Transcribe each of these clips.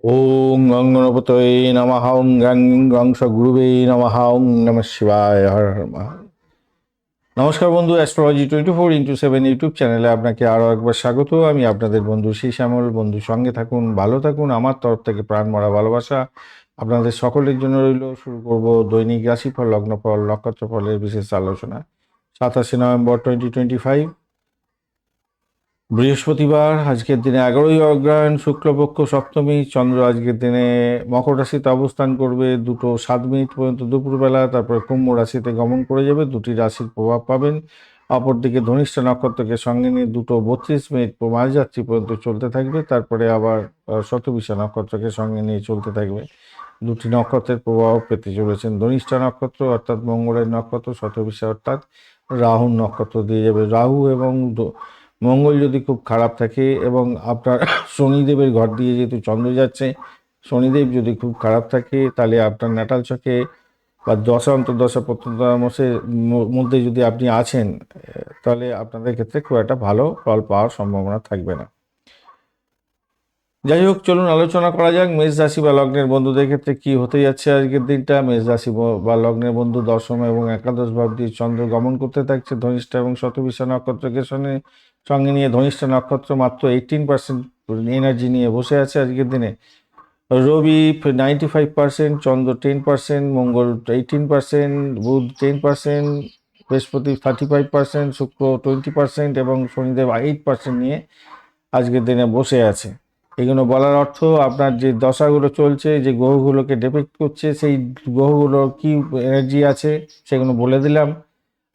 ওং গং গণপতয়ে নমঃ ওং গং গং সগুরুবে নমঃ ওং নমঃ শিবায় হর হর মহাদেব। নমস্কার বন্ধু, অ্যাস্ট্রোলজি 24x7 ইউটিউব চ্যানেলে আপনাকে আরও একবার স্বাগত। আমি আপনাদের বন্ধু শ্রী শ্যামল। বন্ধু সঙ্গে থাকুন, ভালো থাকুন, আমার তরফ থেকে প্রাণ ভরা ভালোবাসা আপনাদের সকলের জন্য রইল। শুরু করব দৈনিক রাশিফল, লগ্নফল, নক্ষত্রফলের বিশেষ আলোচনা। 27 নভেম্বর 2025, বৃহস্পতিবার। আজকের দিনে 11ই অগ্রহায়ণ, শুক্লপক্ষ সপ্তমী। চন্দ্র আজকের দিনে মকর রাশিতে অবস্থান করবে 2:07 পর্যন্ত দুপুরবেলা, তারপরে কুম্ভ রাশিতে গমন করে যাবে। দুটি রাশির প্রভাব পাবেন। অপরদিকে ধনিষ্ঠা নক্ষত্রকে সঙ্গে নিয়ে 2:32 মাঝরাত্রি পর্যন্ত চলতে থাকবে, তারপরে আবার শতভিষা নক্ষত্রকে সঙ্গে নিয়ে চলতে থাকবে। দুটি নক্ষত্রের প্রভাব পেতে চলেছেন। ধনিষ্ঠা নক্ষত্র অর্থাৎ মঙ্গলের নক্ষত্র, শতভিষা অর্থাৎ রাহুর নক্ষত্র দিয়ে যাবে। রাহু এবং মঙ্গল যদি খুব খারাপ থাকে এবং আপনার শনিদেবের ঘর দিয়ে যেহেতু চন্দ্র যাচ্ছে, শনিদেব যদি খুব খারাপ থাকে তাহলে আপনার ন্যাটাল ছকে বা দশা অন্তর্দশা প্রত্যন্তরামসের মধ্যে যদি আপনি আছেন, তাহলে আপনাদের ক্ষেত্রে খুব একটা ভালো ফল পাওয়ার সম্ভাবনা থাকবে না। যাই হোক, চলুন আলোচনা করা যাক মেষ রাশি বা লগ্নের বন্ধুদের ক্ষেত্রে কি হতে যাচ্ছে আজকের দিনটা। মেষ রাশি বা লগ্নের বন্ধু দশম এবং একাদশ ভাব দিয়ে চন্দ্র গমন করতে থাকছে ধনিষ্ঠা এবং শতভিষা নক্ষত্রকে সঙ্গে নিয়ে। ধনিষ্ঠা নক্ষত্র মাত্র 18% এনার্জি নিয়ে বসে আছে আজকের দিনে। রবি 95%, চন্দ্র 10%, মঙ্গল 18%, বুধ 10%, বৃহস্পতি 35%, শুক্র 20% এবং শনিদেব 8% নিয়ে আজকের দিনে বসে আছে। এগুলো বলার অর্থ, আপনার যে দশাগুলো চলছে, যে গ্রহগুলোকে ডিপিক্ট করছে, সেই গ্রহগুলোর কি এনার্জি আছে সেগুলো বলে দিলাম।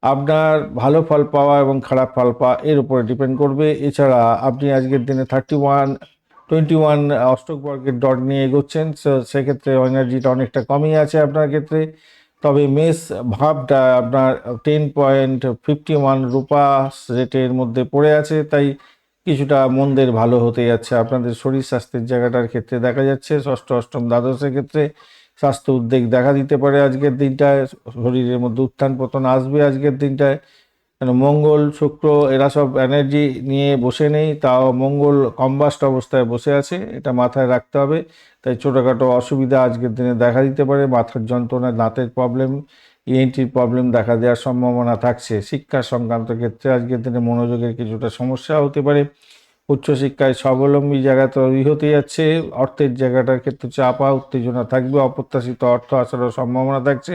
আপনার ভালো ফল পাওয়া এবং খারাপ ফল পাওয়া এর উপরে ডিপেন্ড করবে। এছাড়া আপনি আজকের দিনে 21 অষ্টক বর্গের ডট নিয়ে এগোচ্ছেন, সেক্ষেত্রে এনার্জিটা অনেকটা কমই আছে আপনার ক্ষেত্রে। তবে মেষ ভাবটা আপনার 10.51 রূপা রেটের মধ্যে পড়ে আছে, তাই কিছুটা মন্দের ভালো হতে যাচ্ছে। আপনাদের শরীর স্বাস্থ্যের জায়গাটার ক্ষেত্রে দেখা যাচ্ছে ষষ্ঠ, অষ্টম, দ্বাদশের ক্ষেত্রে স্বাস্থ্য উদ্বেগ দেখা দিতে পারে আজকের দিনটায়। শরীরের মধ্যে উত্থান পতন আসবে আজকের দিনটায়। কেন মঙ্গল, শুক্র এরা সব এনার্জি নিয়ে বসে নেই, তাও মঙ্গল কম্বাস্ট অবস্থায় বসে আছে, এটা মাথায় রাখতে হবে। তাই ছোটোখাটো অসুবিধা আজকের দিনে দেখা দিতে পারে। মাথার যন্ত্রণা, দাঁতের প্রবলেম, ইএনটির প্রবলেম দেখা দেওয়ার সম্ভাবনা থাকছে। শিক্ষা সংক্রান্ত ক্ষেত্রে আজকের দিনে মনোযোগের কিছুটা সমস্যা হতে পারে। উচ্চশিক্ষায় স্বাবলম্বী জায়গা তৈরি হতে যাচ্ছে। অর্থের জায়গাটার ক্ষেত্রে চাপা উত্তেজনা থাকবে, অপ্রত্যাশিত অর্থ আসারও সম্ভাবনা থাকছে।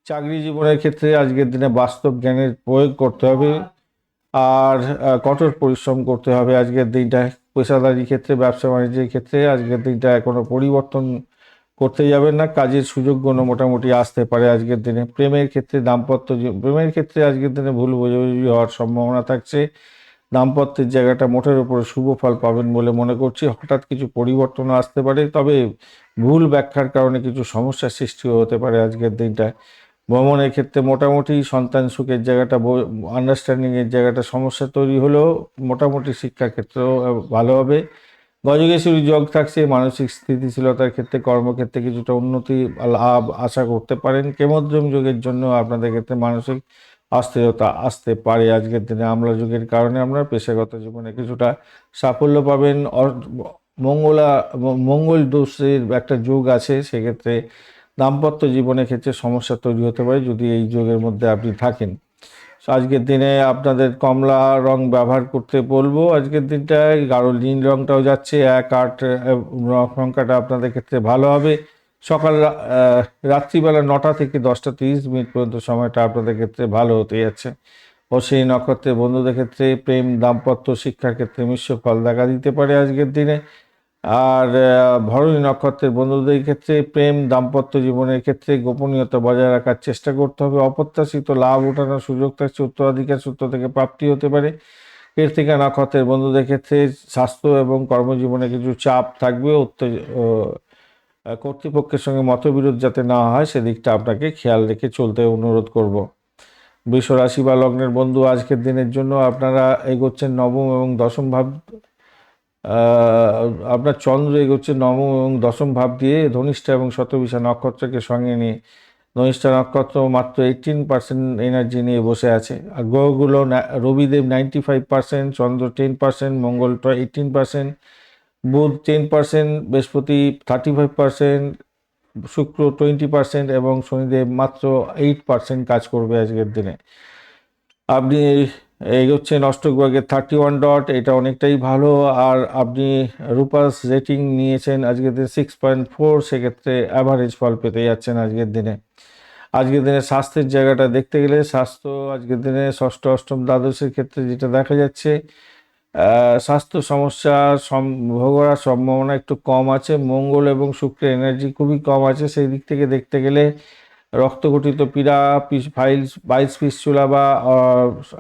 চাকরি জীবনের ক্ষেত্রে আজকের দিনে বাস্তব জ্ঞানের প্রয়োগ করতে হবে আর কঠোর পরিশ্রম করতে হবে আজকের দিনটায়। পেশাদারি ক্ষেত্রে, ব্যবসা বাণিজ্যের ক্ষেত্রে আজকের দিনটায় কোনো পরিবর্তন করতে যাবেন না। কাজের সুযোগগুলো মোটামুটি আসতে পারে আজকের দিনে। প্রেমের ক্ষেত্রে আজকের দিনে ভুল বোঝাবুঝি হওয়ার সম্ভাবনা থাকছে। দাম্পত্যের জায়গাটা মোটের উপরে শুভ ফল পাবেন বলে মনে করছি। হঠাৎ কিছু পরিবর্তন আসতে পারে, তবে ভুল ব্যাখ্যার কারণে কিছু সমস্যার সৃষ্টিও হতে পারে আজকের দিনটায়। ভ্রমণের ক্ষেত্রে মোটামুটি, সন্তান সুখের জায়গাটা, আন্ডারস্ট্যান্ডিংয়ের জায়গাটা সমস্যা তৈরি হলেও মোটামুটি শিক্ষাক্ষেত্রেও ভালো হবে। গজকেশরী যোগ থাকছে, মানসিক স্থিতিশীলতার ক্ষেত্রে, কর্মক্ষেত্রে কিছুটা উন্নতি লাভ আশা করতে পারেন। কেমদ্রম যোগের জন্য আপনাদের ক্ষেত্রে মানসিক অস্থিরতা আসতে পারে আজকের দিনে। আমলা যুগের কারণে আপনার পেশাগত জীবনে কিছুটা সাফল্য পাবেন। মঙ্গল দোষের একটা যোগ আছে, সেক্ষেত্রে দাম্পত্য জীবনের ক্ষেত্রে সমস্যা তৈরি হতে পারে যদি এই যোগের মধ্যে আপনি থাকেন। আজকের দিনে আপনাদের কমলা রং ব্যবহার করতে বলবো। আজকের দিনটায় গাঢ় নীল রংটাও যাচ্ছে। 1, 8 সংখ্যাটা আপনাদের ক্ষেত্রে ভালো হবে। রাত্রিবেলা 9টা থেকে 10টা 30 পর্যন্ত সময়টা আপনাদের ক্ষেত্রে ভালো হতে যাচ্ছে। ও সেই নক্ষত্রের বন্ধুদের ক্ষেত্রে প্রেম, দাম্পত্য, শিক্ষার ক্ষেত্রে মিশ্র ফল দেখা দিতে পারে আজকের দিনে। আর ভরণী নক্ষত্রের বন্ধুদের ক্ষেত্রে প্রেম, দাম্পত্য জীবনের ক্ষেত্রে গোপনীয়তা বজায় রাখার চেষ্টা করতে হবে। অপ্রত্যাশিত লাভ ওঠানোর সুযোগ থাকছে, উত্তরাধিকার সূত্র থেকে প্রাপ্তি হতে পারে। কৃত্তিকা নক্ষত্রের বন্ধুদের ক্ষেত্রে স্বাস্থ্য এবং কর্মজীবনে কিছু চাপ থাকবে। কর্তৃপক্ষের সঙ্গে মতবিরোধ যাতে না হয় সেদিকটা আপনাকে খেয়াল রেখে চলতে অনুরোধ করব। বৃষ রাশি বা লগ্নের বন্ধু আজকের দিনের জন্য আপনারা এগোচ্ছেন নবম এবং দশম ভাব। আপনার চন্দ্র এগোচ্ছে নবম এবং দশম ভাব দিয়ে ধনিষ্ঠা এবং শতভিষা নক্ষত্রকে সঙ্গে নিয়ে। ধনিষ্ঠা নক্ষত্র মাত্র 18% এনার্জি নিয়ে বসে আছে। আর গ্রহগুলো, রবিদেব 95%, চন্দ্র 10%, মঙ্গল 18%, বুধ 10%, বৃহস্পতি 35%, শুক্র 20% এবং শনিদেব মাত্র 8% কাজ করবে আজকের দিনে। আপনি এগোচ্ছেন অষ্টক ভাগে 31 এটা অনেকটাই ভালো। আর আপনি রূপাস রেটিং নিয়েছেন আজকের দিনে 6.4, সেক্ষেত্রে অ্যাভারেজ ফল পেতে যাচ্ছেন আজকের দিনে। আজকের দিনে স্বাস্থ্যের জায়গাটা দেখতে গেলে স্বাস্থ্য আজকের দিনে ষষ্ঠ অষ্টম দ্বাদশের ক্ষেত্রে যেটা দেখা যাচ্ছে, স্বাস্থ্য সমস্যার ভোগ করার সম্ভাবনা একটু কম আছে। মঙ্গল এবং শুক্রের এনার্জি খুবই কম আছে, সেই দিক থেকে দেখতে গেলে রক্তগঠিত পীড়া, বাইলস ফিস্চুলা বা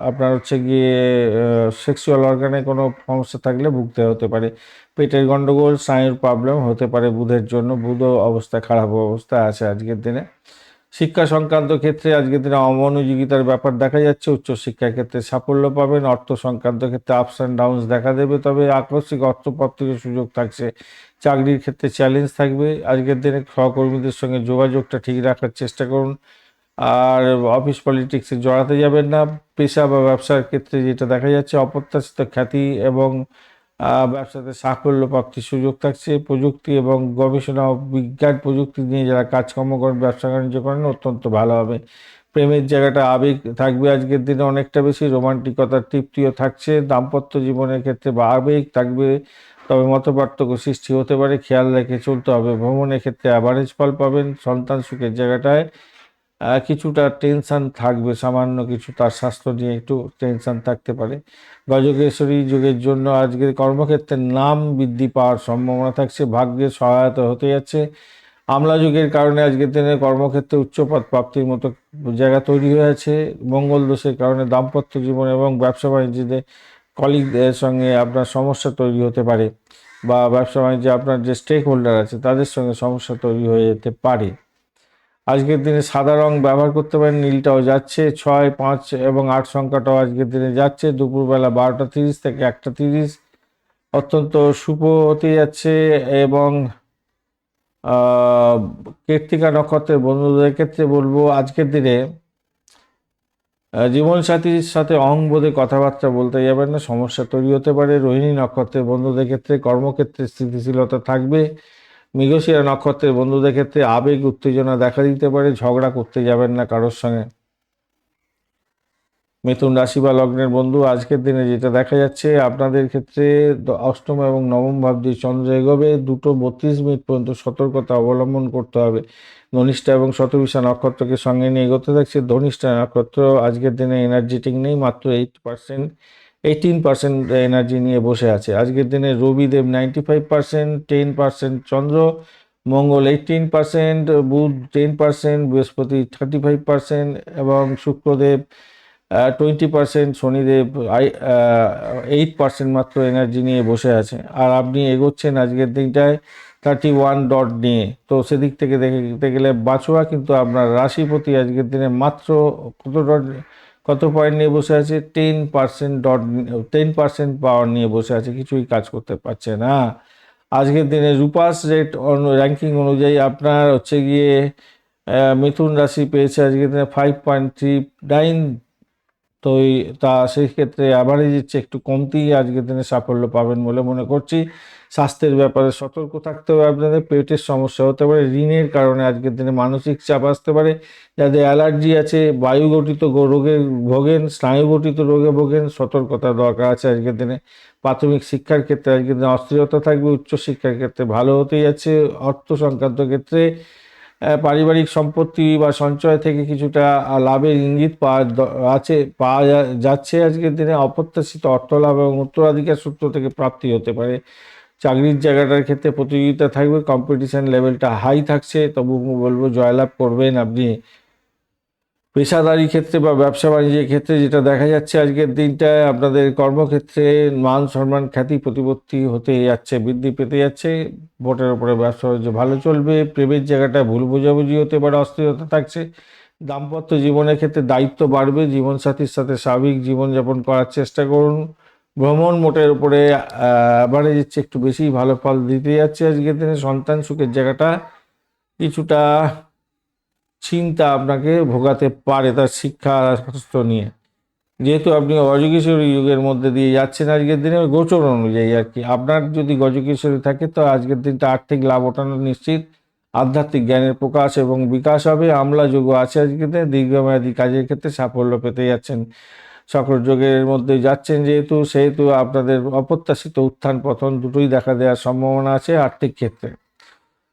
আপনার হচ্ছে গিয়ে সেক্সুয়াল অর্গানে কোনো সমস্যা থাকলে ভুগতে হতে পারে। পেটের গন্ডগোল, স্নায়ুর প্রবলেম হতে পারে বুধের জন্য। বুধও অবস্থা খারাপ অবস্থায় আছে আজকের দিনে। শিক্ষা সংক্রান্ত ক্ষেত্রে আজকের দিনে অমনোযোগিতার ব্যাপার দেখা যাচ্ছে। উচ্চশিক্ষার ক্ষেত্রে সাফল্য পাবেন। অর্থ সংক্রান্ত ক্ষেত্রে আপস অ্যান্ড ডাউনস দেখা দেবে, তবে আকস্মিক অর্থপ্রাপ্তির সুযোগ থাকছে। চাকরির ক্ষেত্রে চ্যালেঞ্জ থাকবে। আজকের দিনে সহকর্মীদের সঙ্গে যোগাযোগটা ঠিক রাখার চেষ্টা করুন। আর অফিস পলিটিক্সে জড়াতে যাবেন না। পেশা বা ব্যবসার ক্ষেত্রে যেটা দেখা যাচ্ছে, অপ্রত্যাশিত খ্যাতি এবং ব্যবসাতে সাফল্য প্রাপ্তির সুযোগ থাকছে। প্রযুক্তি এবং গবেষণা ও বিজ্ঞান প্রযুক্তি নিয়ে যারা কাজকর্ম করেন, ব্যবসা বাণিজ্য করেন, অত্যন্ত ভালো হবে। প্রেমের জায়গাটা আবেগ থাকবে আজকের দিনে অনেকটা বেশি। রোমান্টিকতার তৃপ্তিও থাকছে। দাম্পত্য জীবনের ক্ষেত্রে বা আবেগ থাকবে, তবে মতপার্থক্য সৃষ্টি হতে পারে, খেয়াল রেখে চলতে হবে। ভ্রমণের ক্ষেত্রে অ্যাভারেজ ফল পাবেন। সন্তান সুখের জায়গাটায় কিছুটা টেনশন থাকবে, সামান্য কিছু তার স্বাস্থ্য নিয়ে একটু টেনশন থাকতে পারে। গজকেশ্বরী যুগের জন্য আজকের কর্মক্ষেত্রে নাম বৃদ্ধি পাওয়ার সম্ভাবনা থাকছে। ভাগ্যের সহায়তা হতে যাচ্ছে। আমলা যুগের কারণে আজকের দিনে কর্মক্ষেত্রে উচ্চপদ প্রাপ্তির মতো জায়গা তৈরি হয়ে আছে। মঙ্গল দোষের কারণে দাম্পত্য জীবন এবং ব্যবসা বাণিজ্যে কলিগদের সঙ্গে আপনার সমস্যা তৈরি হতে পারে, বা ব্যবসা বাণিজ্যে আপনার যে স্টেক হোল্ডার আছে তাদের সঙ্গে সমস্যা তৈরি হয়ে যেতে পারে। আজকের দিনে সাদা রং ব্যবহার করতে পারেন। নীলটাও যাচ্ছে। 6, 5 এবং 8 সংখ্যাটাও আজকের দিনে যাচ্ছে। দুপুরবেলা 12:30 থেকে 1:30 অত্যন্ত শুভ হতে যাচ্ছে। এবং কৃত্তিকা নক্ষত্রের বন্ধুদের ক্ষেত্রে বলবো আজকের দিনে জীবনসাথীর সাথে অহংবোধে কথাবার্তা বলতে যাবেন না, সমস্যা তৈরি হতে পারে। রোহিণী নক্ষত্রের বন্ধুদের ক্ষেত্রে কর্মক্ষেত্রে স্থিতিশীলতা থাকবে। মৃগশিরা নক্ষত্রের বন্ধুদের ক্ষেত্রে আবেগ উত্তেজনা দেখা দিতে পারে, ঝগড়া করতে যাবেন না কারোর সঙ্গে। মিথুন রাশি বা লগ্নের বন্ধু আজকের দিনে যেটা দেখা যাচ্ছে, আপনাদের ক্ষেত্রে অষ্টম এবং নবম ভাব দিয়ে চন্দ্র এগোবে। 2:32 পর্যন্ত সতর্কতা অবলম্বন করতে হবে। ধনিষ্ঠা এবং শতবিশা নক্ষত্রকে সঙ্গে নিয়ে এগোতে থাকছে। ধনিষ্ঠা নক্ষত্র আজকের দিনে এনার্জেটিক নেই, মাত্র 8%, 18% এনার্জি নিয়ে বসে আছে। আজকের দিনে রবিদেব 95%, 10% চন্দ্র, মঙ্গল 18%, বুধ 10%, বৃহস্পতি 35% এবং শুক্রদেব 20%, শনিদেব 8% মাত্র এনার্জি নিয়ে বসে আছে। আর আপনি এগোচ্ছেন আজকের দিনটায় 31 নিয়ে। তো সেদিক থেকে দেখতে গেলে বাঁচোয়া, কিন্তু আপনার রাশিপতি আজকের দিনে মাত্র কত পয়েন্ট নিয়ে বসে আছে? 10% পাওয়ার নিয়ে বসে আছে, কিছুই কাজ করতে পারছে না। আজকের দিনে রূপাস রেট র্যাঙ্কিং অনুযায়ী আপনার হচ্ছে গিয়ে মিথুন রাশি পেয়েছে আজকের দিনে 5.39। তো সেই ক্ষেত্রে অ্যাভারেজের চেয়ে একটু কমতেই আজকের দিনে সাফল্য পাবেন বলে মনে করছি। স্বাস্থ্যের ব্যাপারে সতর্ক থাকতে হবে আপনাদের। পেটের সমস্যা হতে পারে। ঋণের কারণে আজকের দিনে মানসিক চাপ আসতে পারে। যাদের অ্যালার্জি আছে, বায়ুগঠিত রোগে ভোগেন, স্নায়ুগঠিত রোগে ভোগেন, সতর্কতা দরকার আছে আজকের দিনে। প্রাথমিক শিক্ষার ক্ষেত্রে আজকের দিনে অস্থিরতা থাকবে। উচ্চশিক্ষার ক্ষেত্রে ভালো হতেই যাচ্ছে। অর্থ সংক্রান্ত ক্ষেত্রে পারিবারিক সম্পত্তি বা সঞ্চয় থেকে কিছুটা লাভের ইঙ্গিত পাওয়া যাচ্ছে আজকের দিনে। অপ্রত্যাশিত অর্থ লাভ এবং উত্তরাধিকার সূত্র থেকে প্রাপ্তি হতে পারে। চাকরির জায়গাটার ক্ষেত্রে প্রতিযোগিতা থাকবে, কম্পিটিশন লেভেলটা হাই থাকছে, তবু বলবো জয়লাভ করবেন আপনি। পেশাদারি ক্ষেত্রে বা ব্যবসা বাণিজ্যের ক্ষেত্রে যেটা দেখা যাচ্ছে আজকের দিনটায়, আপনাদের কর্মক্ষেত্রে মান সম্মান খ্যাতি প্রতিপত্তি হতে যাচ্ছে, বৃদ্ধি পেতে যাচ্ছে। ভোটের উপরে ব্যবসা বাণিজ্য ভালো চলবে। প্রেমের জায়গাটায় ভুল বোঝাবুঝি হতে পারে, অস্থিরতা থাকছে। দাম্পত্য জীবনের ক্ষেত্রে দায়িত্ব বাড়বে। জীবনসাথীর সাথে স্বাভাবিক জীবনযাপন করার চেষ্টা করুন। ভ্রমণ মোটের উপরে অ্যাভারেজের চেয়ে একটু বেশি ভালো ফল দিতে যাচ্ছে আজকের দিনে। সন্তান সুখের জায়গাটা কিছুটা চিন্তা আপনাকে ভোগাতে পারে তার শিক্ষা স্বাস্থ্য নিয়ে। যেহেতু আপনি গজকেশরী যুগের মধ্যে দিয়ে যাচ্ছেন আজকের দিনে, গোচর অনুযায়ী আর কি, আপনার যদি গজকেশরী থাকে তো আজকের দিনটা আর্থিক লাভ ওঠানো নিশ্চিত। আধ্যাত্মিক জ্ঞানের প্রকাশ এবং বিকাশ হবে। আমলা যোগ আছে আজকের দিনে, দীর্ঘমেয়াদী কাজের ক্ষেত্রে সাফল্য পেতে যাচ্ছেন। সকল যোগের মধ্যে যাচ্ছেন যেহেতু, সেহেতু আপনাদের অপ্রত্যাশিত উত্থান পতন দুটোই দেখা দেওয়ার সম্ভাবনা আছে আর্থিক ক্ষেত্রে।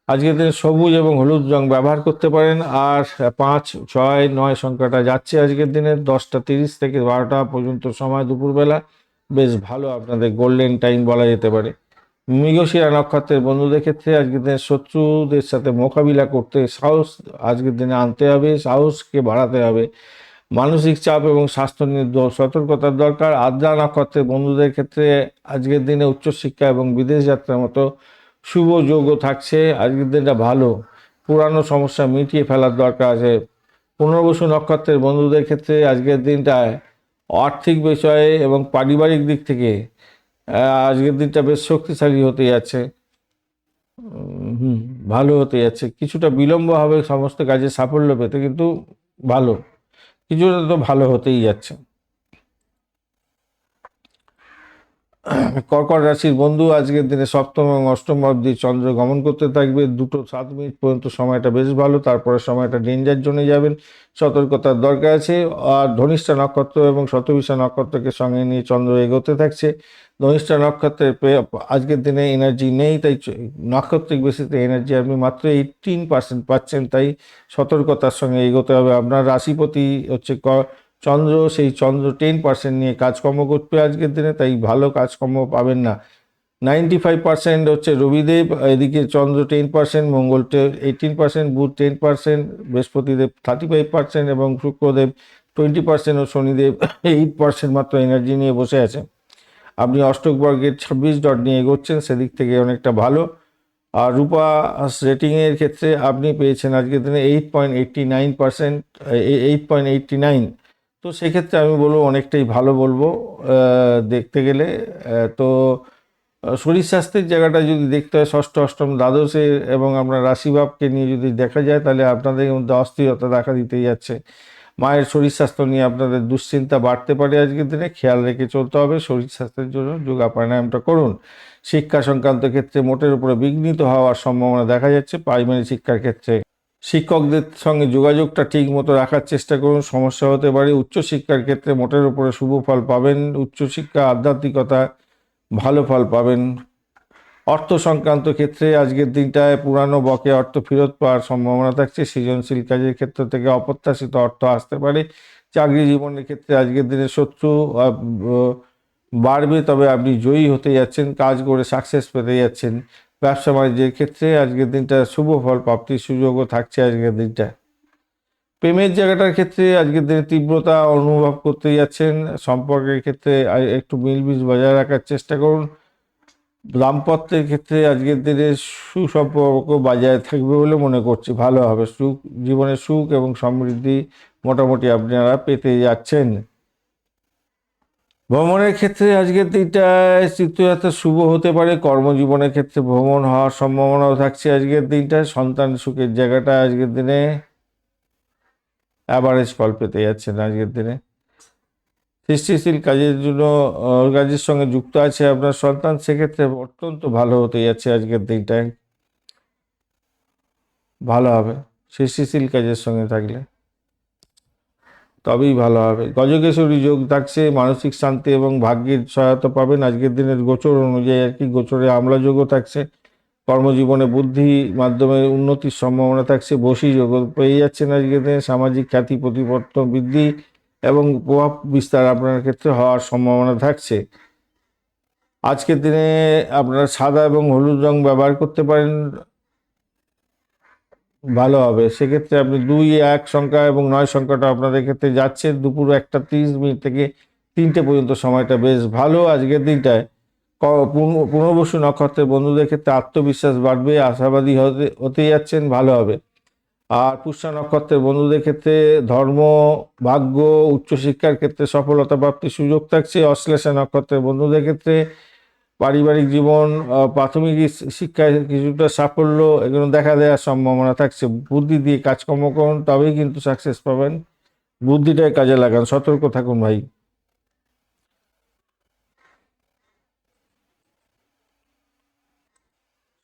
আজকের দিনে সবুজ এবং হলুদ রং ব্যবহার করতে পারেন। আর 5, 6, 9 সংখ্যাটা যাচ্ছে আজকের দিনে 10টা 30 থেকে 12টা পর্যন্ত সময় দুপুরবেলা, বেশ ভালো, আপনাদের গোল্ডেন টাইম বলা যেতে পারে। মৃগশিরা নক্ষত্রের বন্ধুদের ক্ষেত্রে আজকের দিনে শত্রুদের সাথে মোকাবিলা করতে সাহস আজকের দিনে আনতে হবে, সাহসকে বাড়াতে হবে। মানসিক চাপ এবং স্বাস্থ্য নিয়ে সতর্কতার দরকার। আদ্রা নক্ষত্রের বন্ধুদের ক্ষেত্রে আজকের দিনে উচ্চশিক্ষা এবং বিদেশ যাত্রার মতো শুভ যোগও থাকছে। আজকের দিনটা ভালো, পুরানো সমস্যা মিটিয়ে ফেলার দরকার আছে। পুনর্বসু নক্ষত্রের বন্ধুদের ক্ষেত্রে আজকের দিনটায় আর্থিক বিষয়ে এবং পারিবারিক দিক থেকে আজকের দিনটা বেশ শক্তিশালী হতে যাচ্ছে। ভালো হতে যাচ্ছে। কিছুটা বিলম্ব হবে সমস্ত কাজে সাফল্য পেতে, কিন্তু ভালো, কিছুটা তো ভালো হতেই যাচ্ছে। কর্কট রাশির বন্ধু, আজকের দিনে সপ্তম এবং অষ্টম অবধি চন্দ্র গমন করতে থাকবে। 2:07 পর্যন্ত সময়টা বেশ ভালো, তারপরে সময়টা ডেঞ্জার জোনে যাবেন, সতর্কতার দরকার আছে। আর ধনিষ্ঠা নক্ষত্র এবং শতভিষা নক্ষত্রকে সঙ্গে নিয়ে চন্দ্র এগোতে থাকছে। ধনিষ্ঠা নক্ষত্রের আজকের দিনে এনার্জি নেই, তাই নক্ষত্রিক বেসিতে এনার্জি আপনি মাত্র 18% পাচ্ছেন, তাই সতর্কতার সঙ্গে এগোতে হবে। আপনার রাশিপতি হচ্ছে চন্দ্র, সেই চন্দ্র 10% নিয়ে কাজকর্ম করবে আজকের দিনে, তাই ভালো কাজকর্ম পাবেন না। 95% হচ্ছে রবিদেব, এদিকে চন্দ্র 10%, মঙ্গল 18%, বুধ 10%, বৃহস্পতিদেব 35% এবং শুক্রদেব 20% ও শনিদেব 8% মাত্র এনার্জি নিয়ে বসে আছে। আপনি অষ্টক বর্গের 26 ডট নিয়ে এগোচ্ছেন, সেদিক থেকে অনেকটা ভালো। আর রূপা রেটিংয়ের ক্ষেত্রে আপনি পেয়েছেন আজকের দিনে 8.89%, 8.89। তো সেক্ষেত্রে আমি বলবো অনেকটাই ভালো বলবো দেখতে গেলে। তো শরীর স্বাস্থ্যের জায়গাটা যদি দেখতে হয়, ষষ্ঠ অষ্টম দ্বাদশে এবং আমরা রাশিভাবকে নিয়ে যদি দেখা যায়, তাহলে আপনাদের মধ্যে অস্থিরতা দেখা দিতেই যাচ্ছে। মায়ের শরীর স্বাস্থ্য নিয়ে আপনাদের দুশ্চিন্তা বাড়তে পারে আজকের দিনে, খেয়াল রেখে চলতে হবে। শরীর স্বাস্থ্যের জন্য যোগা প্রাণায়ামটা করুন। শিক্ষা সংক্রান্ত ক্ষেত্রে মোটের উপরে বিঘ্নিত হওয়ার সম্ভাবনা দেখা যাচ্ছে। প্রাইমারি শিক্ষার ক্ষেত্রে শিক্ষকদের সঙ্গে যোগাযোগটা ঠিক মতো রাখার চেষ্টা করুন, সমস্যা হতে পারে। উচ্চশিক্ষার ক্ষেত্রে মোটের উপরে শুভ ফল পাবেন। উচ্চশিক্ষা আধ্যাত্মিকতা ভালো ফল পাবেন। অর্থ সংক্রান্ত ক্ষেত্রে আজকের দিনটায় পুরানো বকেয়া অর্থ ফেরত পাওয়ার সম্ভাবনা থাকছে। সৃজনশীল কাজের ক্ষেত্র থেকে অপ্রত্যাশিত অর্থ আসতে পারে। চাকরি জীবনের ক্ষেত্রে আজকের দিনে শত্রু বাড়বে, তবে আপনি জয়ী হতে যাচ্ছেন, কাজ করে সাকসেস পেতে যাচ্ছেন। ব্যবসা বাণিজ্যের ক্ষেত্রে আজকের দিনটা শুভ ফল প্রাপ্তির সুযোগও থাকছে আজকের দিনটা। প্রেমের জায়গাটার ক্ষেত্রে আজকের দিনে তীব্রতা অনুভব করতে যাচ্ছেন। সম্পর্কের ক্ষেত্রে একটু মিলমিশ বজায় রাখার চেষ্টা করুন। দাম্পত্যের ক্ষেত্রে আজকের দিনে সুসম্পর্ক বজায় থাকবে বলে মনে করছি, ভালো হবে। জীবনে সুখ এবং সমৃদ্ধি মোটামুটি আপনারা পেতে যাচ্ছেন। ভ্রমণের ক্ষেত্রে আজকের দিনটায় তীর্থযাত্রা শুভ হতে পারে। কর্মজীবনের ক্ষেত্রে ভ্রমণ হওয়ার সম্ভাবনাও থাকছে আজকের দিনটায়। সন্তান সুখের জায়গাটা আজকের দিনে অ্যাভারেজ ফল পেতে যাচ্ছেন আজকের দিনে। সৃষ্টিশীল কাজের জন্য কাজের সঙ্গে যুক্ত আছে আপনার সন্তান, সেক্ষেত্রে অত্যন্ত ভালো হতে যাচ্ছে আজকের দিনটায়, ভালো হবে। সৃষ্টিশীল কাজের সঙ্গে থাকলে তবেই ভালো হবে। গজকেশরী যোগ থাকছে, মানসিক শান্তি এবং ভাগ্যের সহায়তা পাবেন আজকের দিনের গোচর অনুযায়ী আর কি। গোচরে আমলা যোগও থাকছে। কর্মজীবনে বুদ্ধি মাধ্যমে উন্নতির সম্ভাবনা থাকছে। বশী যোগ পেয়ে যাচ্ছেন আজকের দিনে। সামাজিক খ্যাতি প্রতিপত্ত বৃদ্ধি এবং প্রভাব বিস্তার আপনার ক্ষেত্রে হওয়ার সম্ভাবনা থাকছে। আজকের দিনে আপনারা সাদা এবং হলুদ রং ব্যবহার করতে পারেন, ভালো হবে। সেক্ষেত্রে আপনি 2, 1 সংখ্যা এবং 9 সংখ্যাটা আপনাদের ক্ষেত্রে যাচ্ছে। দুপুর 1:30 থেকে 3টে পর্যন্ত সময়টা বেশ ভালো আজকের দিনটায়। পুনর্বসু নক্ষত্রের বন্ধুদের ক্ষেত্রে আত্মবিশ্বাস বাড়বে, আশাবাদী হতে যাচ্ছেন, ভালো হবে। আর পুষ্যা নক্ষত্রের বন্ধুদের ক্ষেত্রে ধর্ম, ভাগ্য, উচ্চশিক্ষার ক্ষেত্রে সফলতা প্রাপ্তির সুযোগ থাকছে। অশ্লেষা নক্ষত্রের বন্ধুদের ক্ষেত্রে পারিবারিক জীবন, প্রাথমিক শিক্ষায় কিছুটা সাফল্য এগুলো দেখা দেওয়ার সম্ভাবনা থাকছে। বুদ্ধি দিয়ে কাজকর্ম করুন, তবেই কিন্তু সাকসেস পাবেন। বুদ্ধিটাই কাজে লাগান, সতর্ক থাকুন ভাই।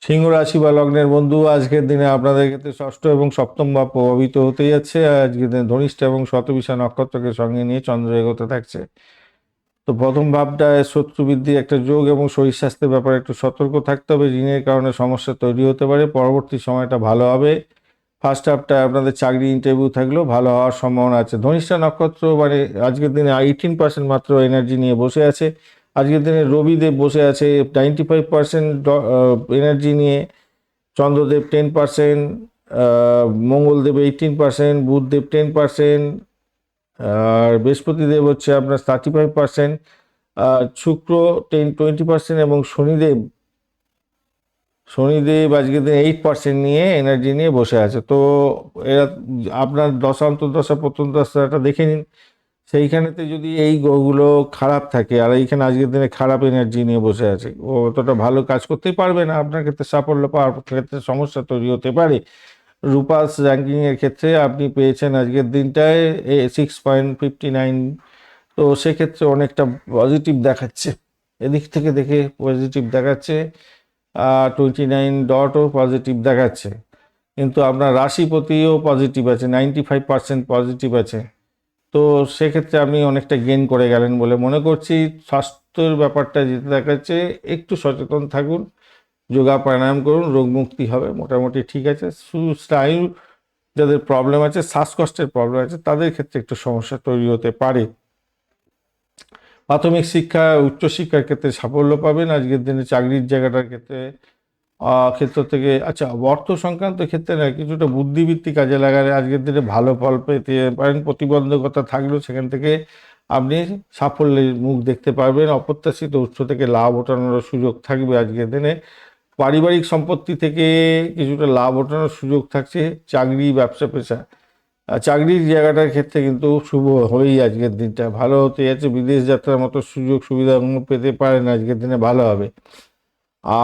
সিংহ রাশি বা লগ্নের বন্ধু, আজকের দিনে আপনাদের ক্ষেত্রে ষষ্ঠ এবং সপ্তম ভাব প্রভাবিত হতে যাচ্ছে। আজকের দিনে ধনিষ্ঠা এবং শতবিশা নক্ষত্রকে সঙ্গে নিয়ে চন্দ্র এগোতে থাকছে। তো প্রথম ভাবটায় শত্রু বৃদ্ধির একটা যোগ এবং শরীর স্বাস্থ্যের ব্যাপারে একটু সতর্ক থাকতে হবে। ঋণের কারণে সমস্যা তৈরি হতে পারে। পরবর্তী সময়টা ভালো হবে। ফার্স্ট হাফটা আপনাদের চাকরি ইন্টারভিউ থাকলেও ভালো হওয়ার সম্ভাবনা আছে। ধনিষ্ঠা নক্ষত্র মানে আজকের দিনে 18% মাত্র এনার্জি নিয়ে বসে আছে। আজকের দিনে রবিদেব বসে আছে 95% এনার্জি নিয়ে, চন্দ্রদেব 10%, মঙ্গলদেব 18%, বুধদেব 10%, আর বৃহস্পতিদেব হচ্ছে আপনার 35%, শুক্র 20% এবং শনিদেব আজকের দিনে 8% নিয়ে এনার্জি নিয়ে বসে আছে। তো এরা আপনার দশা অন্তর্দশা প্রথম দশাটা দেখে নিন, সেইখানেতে যদি এই গ্রহগুলো খারাপ থাকে আর এইখানে আজকের দিনে খারাপ এনার্জি নিয়ে বসে আছে, ও অতটা ভালো কাজ করতেই পারবে না। আপনার ক্ষেত্রে সাফল্য পাওয়ার ক্ষেত্রে সমস্যা তৈরি হতে পারে। রূপাস র্যাঙ্কিংয়ের ক্ষেত্রে আপনি পেয়েছেন আজকের দিনটায় 6.59। তো সেক্ষেত্রে অনেকটা পজিটিভ দেখাচ্ছে, এদিক থেকে দেখে পজিটিভ দেখাচ্ছে। 29 ডটও পজিটিভ দেখাচ্ছে, কিন্তু আপনার রাশিপতিও পজিটিভ আছে, 95% পজিটিভ আছে। তো সেক্ষেত্রে আপনি অনেকটা গেইন করে গেলেন বলে মনে করছি। স্বাস্থ্যের ব্যাপারটা যেতে দেখাচ্ছে, একটু সচেতন থাকুন, যোগা প্রাণায়াম করুন, রোগ মুক্তি হবে, মোটামুটি ঠিক আছে। স্নায়ু যাদের প্রবলেম আছে, শ্বাসকষ্টের প্রবলেম আছে, তাদের ক্ষেত্রে একটু সমস্যা তৈরি হতে পারে। প্রাথমিক শিক্ষা উচ্চশিক্ষার ক্ষেত্রে সাফল্য পাবেন। আজকের দিনে চাকরির জায়গাটার ক্ষেত্র থেকে আচ্ছা, অর্থ সংক্রান্ত ক্ষেত্রে না কিছুটা বুদ্ধিবৃত্তি কাজে লাগালে আজকের দিনে ভালো ফল পেতে পারেন। প্রতিবন্ধকতা থাকলেও সেখান থেকে আপনি সাফল্যের মুখ দেখতে পারবেন। অপ্রত্যাশিত উৎস থেকে লাভ ওঠানোর সুযোগ থাকবে আজকের দিনে। পারিবারিক সম্পত্তি থেকে কিছুটা লাভ ওঠানোর সুযোগ থাকছে। চাকরি, ব্যবসা, পেশা, চাকরির জায়গাটার ক্ষেত্রে কিন্তু শুভ হয়েই আজকের দিনটা ভালো হতে যাচ্ছে। বিদেশ যাত্রার মতো সুযোগ সুবিধা পেতে পারেন, আজকের দিনে ভালো হবে।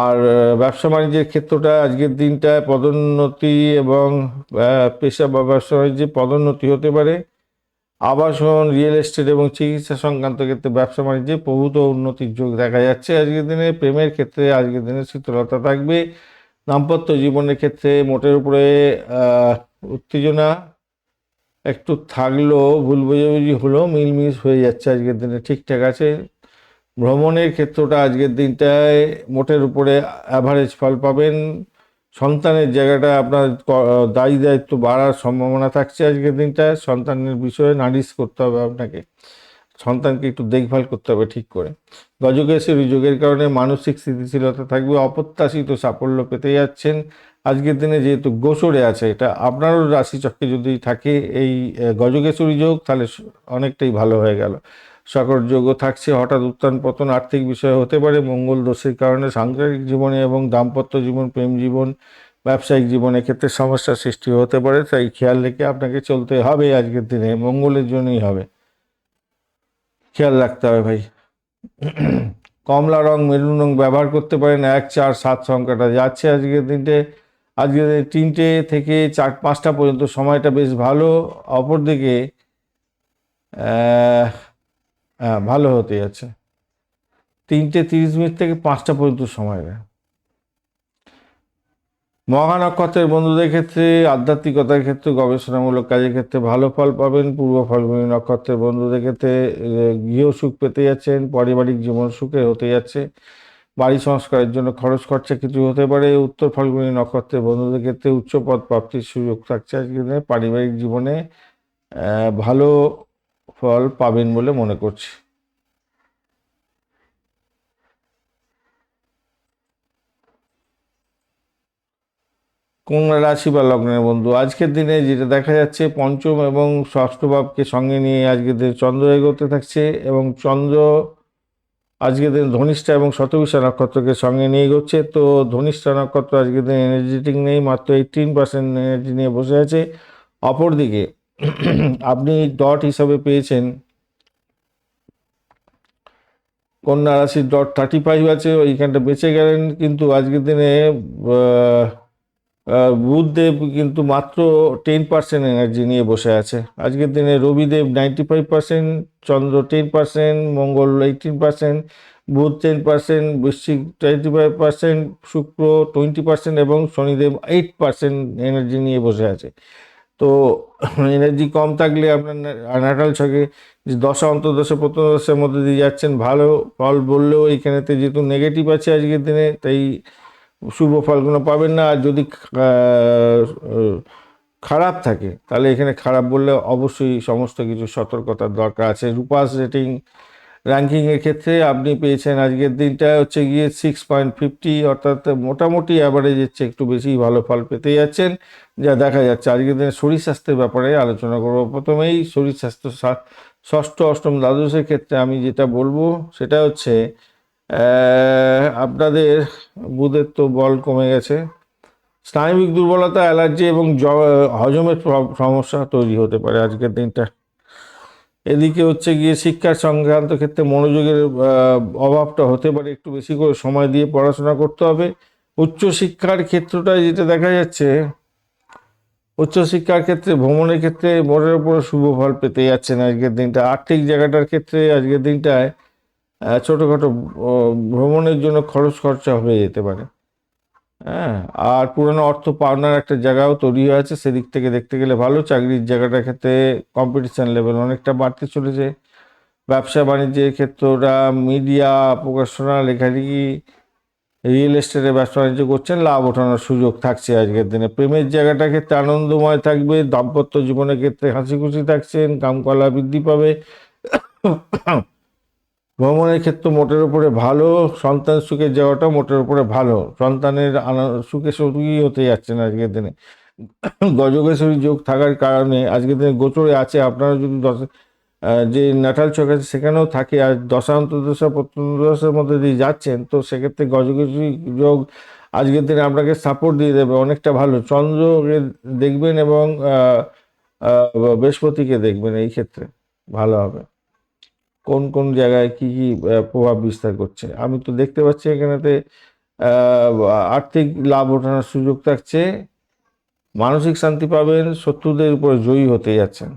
আর ব্যবসা বাণিজ্যের ক্ষেত্রটা আজকের দিনটায় পদোন্নতি এবং পেশা বা ব্যবসা বাণিজ্যে পদোন্নতি হতে পারে। আবাসন, রিয়েল এস্টেট এবং চিকিৎসা সংক্রান্ত ক্ষেত্রে ব্যবসা বাণিজ্যে প্রভূত উন্নতির যোগ দেখা যাচ্ছে আজকের দিনে। প্রেমের ক্ষেত্রে আজকের দিনে শীতলতা থাকবে। দাম্পত্য জীবনের ক্ষেত্রে মোটের উপরে উত্তেজনা একটু থাকলেও, ভুল বোঝাবুঝি হলেও মিলমিশ হয়ে যাচ্ছে আজকের দিনে, ঠিকঠাক আছে। ভ্রমণের ক্ষেত্রটা আজকের দিনটায় মোটের উপরে অ্যাভারেজ ফল পাবেন। সন্তানের জায়গাটা আপনার দায়ী দায়িত্ব বাড়ার সম্ভাবনা থাকছে আজকের দিনটায়। সন্তানের বিষয়ে নালিশ করতে হবে আপনাকে, সন্তানকে একটু দেখভাল করতে হবে ঠিক করে। গজকেশ্বরী যোগের কারণে মানসিক স্থিতিশীলতা থাকবে। অপ্রত্যাশিত সাফল্য পেতে যাচ্ছেন আজকের দিনে। যেহেতু গোচরে আছে, এটা আপনারও রাশিচক্রে যদি থাকে এই গজকেশ্বরী যোগ, তাহলে অনেকটাই ভালো হয়ে গেল। সকট যোগও থাকছে। হঠাৎ উত্থান পতন আর্থিক বিষয় হতে পারে। মঙ্গল দোষের কারণে সাংসারিক জীবনে এবং দাম্পত্য জীবন, প্রেম জীবন, ব্যবসায়িক জীবনের ক্ষেত্রে সমস্যার সৃষ্টি হতে পারে। তাই খেয়াল রেখে আপনাকে চলতে হবে আজকের দিনে, মঙ্গলের জন্যই হবে, খেয়াল রাখতে হবে ভাই। কমলা রং, মেরুন রং ব্যবহার করতে পারেন। 1, 4, 7 সংখ্যাটা যাচ্ছে আজকের দিনটে। আজকের 3টে থেকে 4-5টা পর্যন্ত সময়টা বেশ ভালো। অপরদিকে ভালো হতে যাচ্ছে। 3:30 থেকে 5টা পর্যন্ত সময় দেয়। মহা নক্ষত্রের বন্ধুদের ক্ষেত্রে আধ্যাত্মিকতার ক্ষেত্রে, গবেষণামূলক কাজের ক্ষেত্রে ভালো ফল পাবেন। পূর্ব ফাল্গুনী নক্ষত্রের বন্ধুদের ক্ষেত্রে গৃহসুখ পেতে যাচ্ছেন। পারিবারিক জীবন সুখে হতে যাচ্ছে। বাড়ি সংস্কারের জন্য খরচ খরচা কিছু হতে পারে। উত্তর ফাল্গুনী নক্ষত্রের বন্ধুদের ক্ষেত্রে উচ্চ পদ প্রাপ্তির সুযোগ থাকছে আজকের দিনে। পারিবারিক জীবনে ভালো ফল পাবেন বলে মনে করছি। কন্যা রাশি বা লগ্নের বন্ধু, আজকের দিনে যেটা দেখা যাচ্ছে, পঞ্চম এবং ষষ্ঠ ভাবকে সঙ্গে নিয়ে আজকের দিনে চন্দ্র এগোতে থাকছে। এবং চন্দ্র আজকের দিন ধনিষ্ঠা এবং শতবিশা নক্ষত্রকে সঙ্গে নিয়ে এগোচ্ছে। তো ধনিষ্ঠা নক্ষত্র আজকের দিন এনার্জেটিক নেই, মাত্র 18% এনার্জি নিয়ে বসে আছে। অপরদিকে আপনি ডট হিসাবে পেয়েছেন, কন্যা রাশির ডট 35 আছে, ওইখানটা বেঁচে গেলেন। কিন্তু আজকের দিনে বুধদেব কিন্তু মাত্র 10% এনার্জি নিয়ে বসে আছে। আজকের দিনে রবিদেব 95%, চন্দ্র 10%, মঙ্গল 18%, বুধ 10%, বৃশ্চিক 25%, শুক্র 20% এবং শনিদেব 8% এনার্জি নিয়ে বসে আছে। তো এনার্জি কম থাকলে আপনার ন্যাটাল ছকে যে দশা অন্তর্দশা প্রত্যদশার মধ্যে দিয়ে যাচ্ছেন, ভালো ফল বললেও এইখানেতে যেহেতু নেগেটিভ আছে আজকের দিনে, তাই শুভ ফলগুলো পাবেন না। আর যদি খারাপ থাকে তাহলে এখানে খারাপ বললে অবশ্যই সমস্ত কিছু সতর্কতার দরকার আছে। রূপাস রেটিং র্যাঙ্কিংয়ের ক্ষেত্রে আপনি পেয়েছেন আজকের দিনটা হচ্ছে গিয়ে 6.50, অর্থাৎ মোটামুটি অ্যাভারেজের চেয়ে একটু বেশি ভালো ফল পেতে যাচ্ছেন যা দেখা যাচ্ছে। আজকের দিনে শরীর স্বাস্থ্যের ব্যাপারে আলোচনা করবো। প্রথমেই শরীর স্বাস্থ্য ষষ্ঠ অষ্টম দ্বাদশের ক্ষেত্রে আমি যেটা বলবো সেটা হচ্ছে আপনাদের বুধের তো বল কমে গেছে, স্নায়বিক দুর্বলতা, অ্যালার্জি এবং হজমের সমস্যা তৈরি হতে পারে আজকের দিনটা। এদিকে হচ্ছে গিয়ে শিক্ষার সংক্রান্ত ক্ষেত্রে মনোযোগের অভাবটা হতে পারে, একটু বেশি করে সময় দিয়ে পড়াশোনা করতে হবে। উচ্চশিক্ষার ক্ষেত্রটায় যেটা দেখা যাচ্ছে, উচ্চশিক্ষার ক্ষেত্রে ভ্রমণের ক্ষেত্রে মোটের উপর শুভ ফল পেতে যাচ্ছেন আজকের দিনটা। আর্থিক জায়গাটার ক্ষেত্রে আজকের দিনটায় ছোটোখাটো ভ্রমণের জন্য খরচা হয়ে যেতে পারে। হ্যাঁ, আর পুরনো অর্থ পাওনার একটা জায়গাও তৈরি হয়েছে, সেদিক থেকে দেখতে গেলে ভালো। চাকরির জায়গাটার ক্ষেত্রে কম্পিটিশান লেভেল অনেকটা বাড়তে চলেছে। ব্যবসা বাণিজ্যের ক্ষেত্রটা, মিডিয়া, প্রকাশনা, লেখালেখি, রিয়েল এস্টেটে ব্যবসা বাণিজ্য করছেন, লাভ ওঠানোর সুযোগ থাকছে আজকের দিনে। প্রেমের জায়গাটার ক্ষেত্রে আনন্দময় থাকবে। দাম্পত্য জীবনের ক্ষেত্রে হাসি খুশি থাকছেন, কামকলা বৃদ্ধি পাবে। ভ্রমণের ক্ষেত্রে মোটের উপরে ভালো। সন্তান সুখের যাওয়াটা মোটের উপরে ভালো। সন্তানের সুখে সুখী হতে যাচ্ছেন আজকের দিনে। গজকেশরী যোগ থাকার কারণে আজকের দিনে গোচরে আছে, আপনারা যদি যে ন্যাটাল ছক আছে সেখানেও থাকে, আর দশা অন্তর্দশা প্রত্যন্তদশার মধ্যে দিয়ে যাচ্ছেন, তো সেক্ষেত্রে গজকেশরী যোগ আজকের দিনে আপনাকে সাপোর্ট দিয়ে দেবে, অনেকটা ভালো। চন্দ্রকে দেখবেন এবং বৃহস্পতিকে দেখবেন, এই ক্ষেত্রে ভালো হবে। কোন কোন জায়গায় কি কি প্রভাব বিস্তার করছে আমি তো দেখতে পাচ্ছি এখানেতে। আর্থিক লাভ ওঠানোর সুযোগ থাকছে, মানসিক শান্তি পাবেন, শত্রুদের উপরে জয়ী হতে যাচ্ছেন।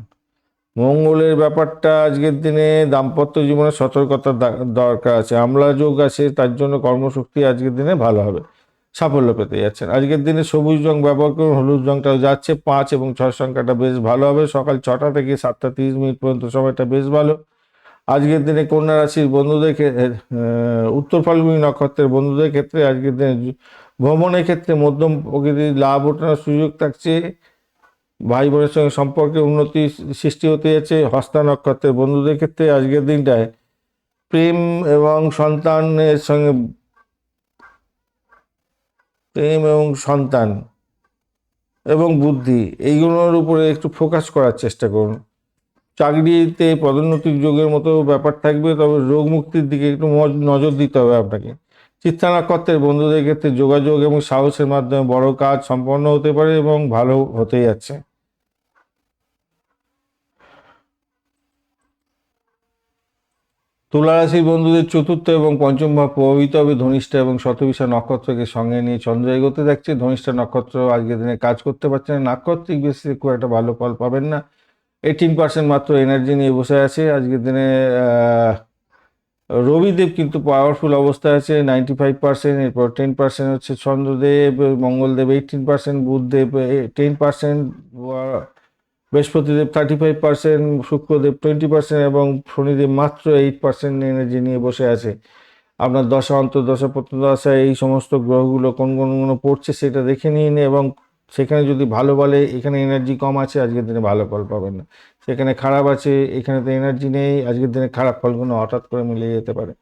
মঙ্গলের ব্যাপারটা আজকের দিনে দাম্পত্য জীবনে সতর্কতার দরকার আছে। আমলা যোগ আছে, তার জন্য কর্মশক্তি আজকের দিনে ভালো হবে, সাফল্য পেতে যাচ্ছেন। আজকের দিনে সবুজ রং ব্যবহার করুন, হলুদ রংটাও যাচ্ছে। 5 এবং 6 সংখ্যাটা বেশ ভালো হবে। সকাল 6টা থেকে 7:30 পর্যন্ত সময়টা বেশ ভালো। আজকের দিনে কন্যা রাশির বন্ধুদের উত্তর ফাল্গুনী নক্ষত্রের বন্ধুদের ক্ষেত্রে আজকের দিনে ভ্রমণের ক্ষেত্রে মধ্যম প্রকৃতির লাভ ওঠানোর সুযোগ থাকছে। ভাই বোনের সঙ্গে সম্পর্কে উন্নতি সৃষ্টি হতে যাচ্ছে। হস্তা নক্ষত্রের বন্ধুদের ক্ষেত্রে আজকের দিনটায় প্রেম এবং সন্তানের সঙ্গে সন্তান এবং বুদ্ধি এইগুলোর উপরে একটু ফোকাস করার চেষ্টা করুন। চাকরিতে পদোন্নতির যোগের মতো ব্যাপার থাকবে, তবে রোগ মুক্তির দিকে একটু নজর দিতে হবে আপনাকে। চিত্রা নক্ষত্রের বন্ধুদের ক্ষেত্রে যোগাযোগ এবং সাহসের মাধ্যমে বড় কাজ সম্পন্ন হতে পারে এবং ভালো হতে যাচ্ছে। তুলা রাশির বন্ধুদের চতুর্থ এবং পঞ্চম ভাব প্রভাবিত হবে। ধনিষ্ঠা এবং শতবিশা নক্ষত্রকে সঙ্গে নিয়ে চন্দ্র এগোতে থাকছে। ধনিষ্ঠা নক্ষত্র আজকের দিনে কাজ করতে পারছে না, নাক্ষত্রিক বেসিসে খুব একটা ভালো ফল পাবেন না। 18% মাত্র এনার্জি নিয়ে বসে আছে আজকের দিনে। রবিদেব কিন্তু পাওয়ারফুল অবস্থায় আছে 95%, এরপর 10% হচ্ছে চন্দ্রদেব, মঙ্গলদেব 18%, বুধদেব 10%, বৃহস্পতিদেব 35%, শুক্রদেব 20% এবং শনিদেব মাত্র 8% এনার্জি নিয়ে বসে আছে। আপনার দশা অন্তর্দশা প্রত্যদশায় এই সমস্ত গ্রহগুলো কোন কোনগুলো পড়ছে সেটা দেখে নিন, এবং সেখানে যদি ভালো বলে এখানে এনার্জি কম আছে আজকের দিনে ভালো ফল পাবেন না, সেখানে খারাপ আছে এখানে তো এনার্জি নেই, আজকের দিনে খারাপ ফলগুলো হঠাৎ করে মিলে যেতে পারে।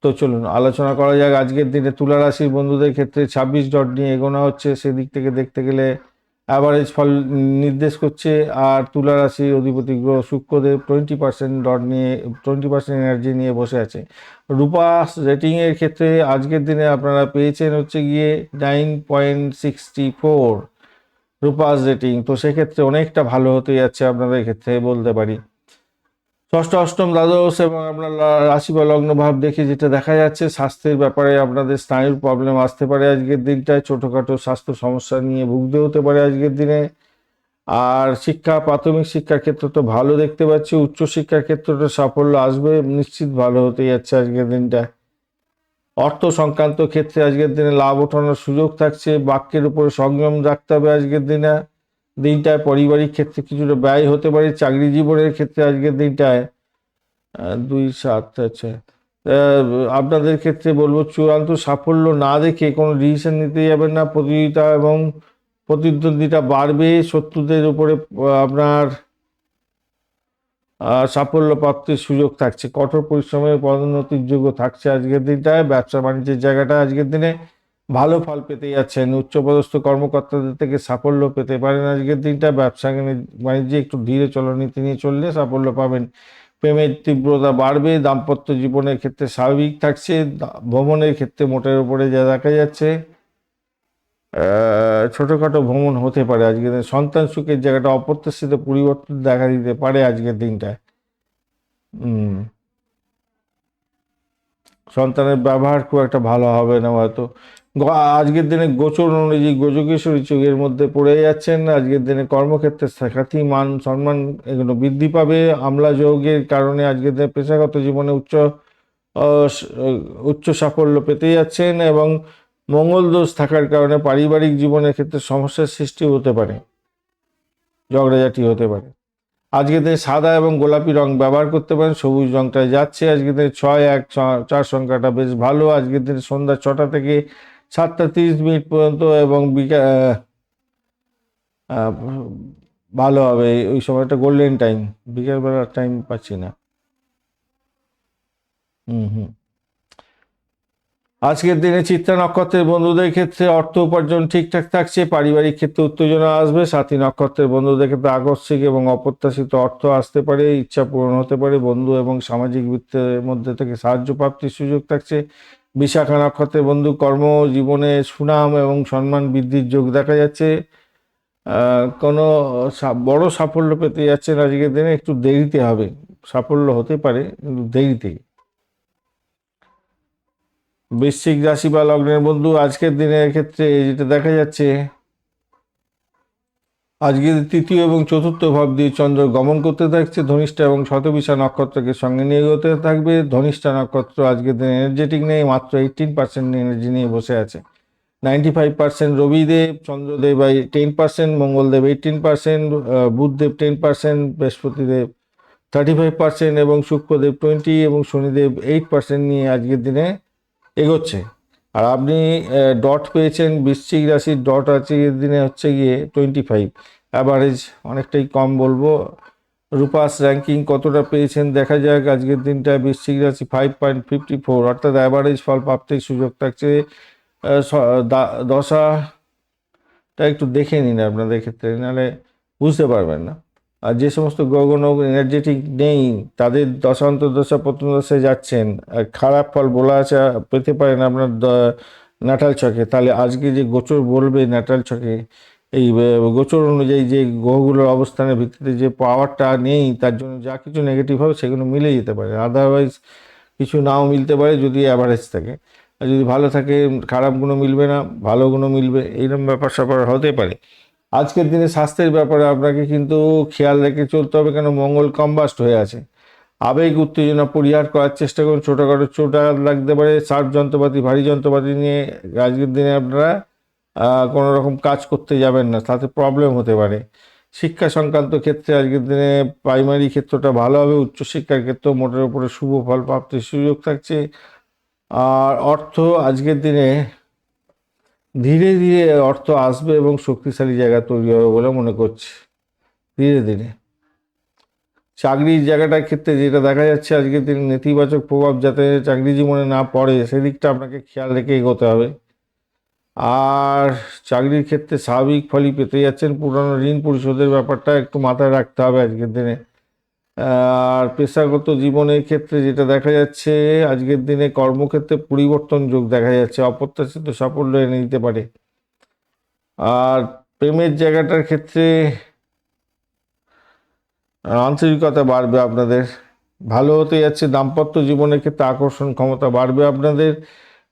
তো চলুন আলোচনা করা যাক আজকের দিনে তুলা রাশির বন্ধুদের ক্ষেত্রে 26 ডট নিয়ে এগোনো হচ্ছে। সেদিক থেকে দেখতে গেলে অ্যাভারেজ ফল নির্দেশ করছে। আর তুলা রাশির অধিপতি গ্রহ শুক্রদেব 20% ডট নিয়ে 20% এনার্জি নিয়ে বসে আছে। রূপাস রেটিংয়ের ক্ষেত্রে আজকের দিনে আপনারা পেয়েছেন হচ্ছে গিয়ে 9.64 রূপাস রেটিং। তো সেক্ষেত্রে অনেকটা ভালো হতে যাচ্ছে আপনাদের ক্ষেত্রে বলতে পারি। ষষ্ঠ অষ্টম দ্বাদশ এবং আপনার রাশি বা লগ্ন ভাব দেখে যেটা দেখা যাচ্ছে, স্বাস্থ্যের ব্যাপারে আপনাদের স্নায়ুর প্রবলেম আসতে পারে আজকের দিনটায়। ছোটোখাটো স্বাস্থ্য সমস্যা নিয়ে ভুগতে হতে পারে আজকের দিনে। আর শিক্ষা, প্রাথমিক শিক্ষার ক্ষেত্রে তো ভালো দেখতে পাচ্ছি, উচ্চশিক্ষার ক্ষেত্রে সাফল্য আসবে, নিশ্চিত ভালো হতেই যাচ্ছে আজকের দিনটা। অর্থ সংক্রান্ত ক্ষেত্রে আজকের দিনে লাভ ওঠানোর সুযোগ থাকছে, বাক্যের উপরে সংযম রাখতে হবে আজকের দিনটায়। পারিবারিক ক্ষেত্রে কিছুটা ব্যয় হতে পারে, চাকরি জীবনের ক্ষেত্রে আজকের দিনটায় 2-7, আচ্ছা, আপনাদের ক্ষেত্রে বলবো চূড়ান্ত সাফল্য না দেখে কোনো ডিসিশন নিতে যাবেন না। প্রতিযোগিতা এবং প্রতিদ্বন্দ্বিতা বাড়বে, শত্রুদের উপরে আপনার সাফল্য প্রাপ্তির সুযোগ থাকছে, কঠোর পরিশ্রমের পদোন্নতির যোগ্য থাকছে আজকের দিনটায়। ব্যবসা বাণিজ্যের জায়গাটা আজকের দিনে ভালো ফল পেতে যাচ্ছেন, উচ্চপদস্থ কর্মকর্তাদের থেকে সাফল্য পেতে পারেন আজকের দিনটা। ব্যবসা বাণিজ্যে একটু ধীরে চলনীতি নিয়ে চললে সাফল্য পাবেন। প্রেমের তীব্রতা বাড়বে, দাম্পত্য জীবনের ক্ষেত্রে স্বাভাবিক থাকছে, ভ্রমণের ক্ষেত্রে মোটের উপরে যা দেখা যাচ্ছে ছোটোখাটো ভ্রমণ হতে পারে আজকের দিনে। সন্তান সুখের জায়গাটা অপ্রত্যাশিত পরিবর্তন দেখা দিতে পারে আজকের দিনটায়। সন্তানের ব্যবহার খুব একটা ভালো হবে না হয়তো। আজকের দিনে গোচর অনুযায়ী গজকেশ্বরী যুগের মধ্যে পড়ে যাচ্ছেন। আজকের দিনে কর্মক্ষেত্রে খ্যাতি, মান, সম্মান এগুলো বৃদ্ধি পাবে। আমলা যোগের কারণে আজকের দিনে পেশাগত জীবনে উচ্চ সাফল্য পেতে যাচ্ছেন, এবং মঙ্গল দোষ থাকার কারণে পারিবারিক জীবনের ক্ষেত্রে সমস্যার সৃষ্টি হতে পারে, ঝগড়াঝাটি হতে পারে। আজকের দিনে সাদা এবং গোলাপি রং ব্যবহার করতে পারেন, সবুজ রংটা যাচ্ছে আজকের দিনে। 6-1-4 সংখ্যাটা বেশ ভালো আজকের দিনে। সন্ধ্যা 6টা থেকে 7টা 30 মিনিট পর্যন্ত এবং ভালো হবে ওই সময়টা, গোল্ডেন টাইম। বিকেলবেলার টাইম পাচ্ছি না। হুম। আজকের দিনে চিত্রা নক্ষত্রের বন্ধুদের ক্ষেত্রে অর্থ উপার্জন ঠিকঠাক থাকছে, পারিবারিক ক্ষেত্রে উত্তেজনা আসবে। সাথী নক্ষত্রের বন্ধুদের ক্ষেত্রে আকস্মিক এবং অপ্রত্যাশিত অর্থ আসতে পারে, ইচ্ছা পূরণ হতে পারে, বন্ধু এবং সামাজিক বৃত্তের মধ্যে থেকে সাহায্য প্রাপ্তির সুযোগ থাকছে। বিশাখা নক্ষত্রের বন্ধু কর্ম জীবনে সুনাম এবং সম্মান বৃদ্ধির যোগ দেখা যাচ্ছে। কোনো বড় সাফল্য পেতে যাচ্ছেন আজকের দিনে, একটু দেরিতে হবে, সাফল্য হতে পারে কিন্তু দেরিতেই। বৃশ্চিক রাশি বা লগ্নের বন্ধু আজকের দিনের ক্ষেত্রে যেটা দেখা যাচ্ছে, আজকের তৃতীয় এবং চতুর্থ ভাব দিয়ে চন্দ্র গমন করতে থাকছে। ধনিষ্ঠা এবং শতবিশা নক্ষত্রকে সঙ্গে নিয়ে এগোতে থাকবে। ধনিষ্ঠা নক্ষত্র আজকের দিনে এনার্জেটিক নেই, মাত্র 18% এনার্জি নিয়ে বসে আছে। 95% রবিদেব, চন্দ্রদেব 10%, মঙ্গলদেব 18%, বুধদেব 10%, বৃহস্পতিদেব 35% এবং শুক্রদেব 20 এবং শনিদেব 8% নিয়ে আজকের দিনে এগোচ্ছে। আর আপনি ডট পেয়েছেন, বৃশ্চিক রাশির ডট আজকের দিনে হচ্ছে গিয়ে 25, অ্যাভারেজ অনেকটাই কম বলবো। রূপাস র্যাঙ্কিং কতটা পেয়েছেন দেখা যাক আজকের দিনটা। বৃশ্চিক রাশি 5.54, অর্থাৎ অ্যাভারেজ ফল প্রাপ্তির সুযোগ থাকছে। দশাটা একটু দেখে নিন আপনাদের ক্ষেত্রে, নাহলে বুঝতে পারবেন না। আর যে সমস্ত গ্রহগুলো এনার্জেটিক নেই তাদের দশা অন্তর্দশা প্রথম দশায় যাচ্ছেন, খারাপ ফল বলা আছে পেতে পারেন আপনার ন্যাটাল ছকে। তাহলে আজকে যে গোচর বলবে ন্যাটাল ছকে, এই গোচর অনুযায়ী যে গ্রহগুলোর অবস্থানের ভিত্তিতে যে পাওয়ারটা নেই, তার জন্য যা কিছু নেগেটিভ হবে সেগুলো মিলে যেতে পারে, আদারওয়াইজ কিছু নাও মিলতে পারে যদি অ্যাভারেজ থাকে। আর যদি ভালো থাকে খারাপগুলো মিলবে না, ভালোগুলো মিলবে, এইরকম ব্যাপার স্যাপার হতে পারে। আজকের দিনে স্বাস্থ্যের ব্যাপারে আপনাকে কিন্তু খেয়াল রেখে চলতে হবে, কেন মঙ্গল কম্বাস্ট হয়ে আছে। আবেগ উত্তেজনা পরিহার করার চেষ্টা করুন, ছোটোখাটো চোট আঘাত লাগতে পারে। শার্প যন্ত্রপাতি, ভারী যন্ত্রপাতি নিয়ে আজকের দিনে আপনারা কোনো রকম কাজ করতে যাবেন না, তাতে প্রবলেম হতে পারে। শিক্ষা সংক্রান্ত ক্ষেত্রে আজকের দিনে প্রাইমারি ক্ষেত্রটা ভালো হবে, উচ্চশিক্ষার ক্ষেত্রেও মোটের উপরে শুভ ফল প্রাপ্তির সুযোগ থাকছে। আর অর্থ আজকের দিনে ধীরে ধীরে অর্থ আসবে এবং শক্তিশালী জায়গা তৈরি হবে বলে মনে করছে ধীরে ধীরে। চাকরির জায়গাটার ক্ষেত্রে যেটা দেখা যাচ্ছে আজকের দিনে নেতিবাচক প্রভাব যাতে চাকরি জীবনে না পড়ে সেদিকটা আপনাকে খেয়াল রেখে এগোতে হবে। আর চাকরির ক্ষেত্রে স্বাভাবিক ফলই পেতে যাচ্ছেন, পুরনো ঋণ পরিশোধের ব্যাপারটা একটু মাথায় রাখতে হবে আজকের দিনে। আর পেশাগত জীবনের ক্ষেত্রে যেটা দেখা যাচ্ছে আজকের দিনে কর্মক্ষেত্রে পরিবর্তন যোগ দেখা যাচ্ছে, অপ্রত্যাশিত সাফল্য এনে দিতে পারে। আর প্রেমের জায়গাটার ক্ষেত্রে আন্তরিকতা বাড়বে আপনাদের, ভালো হতে যাচ্ছে। দাম্পত্য জীবনের ক্ষেত্রে আকর্ষণ ক্ষমতা বাড়বে আপনাদের,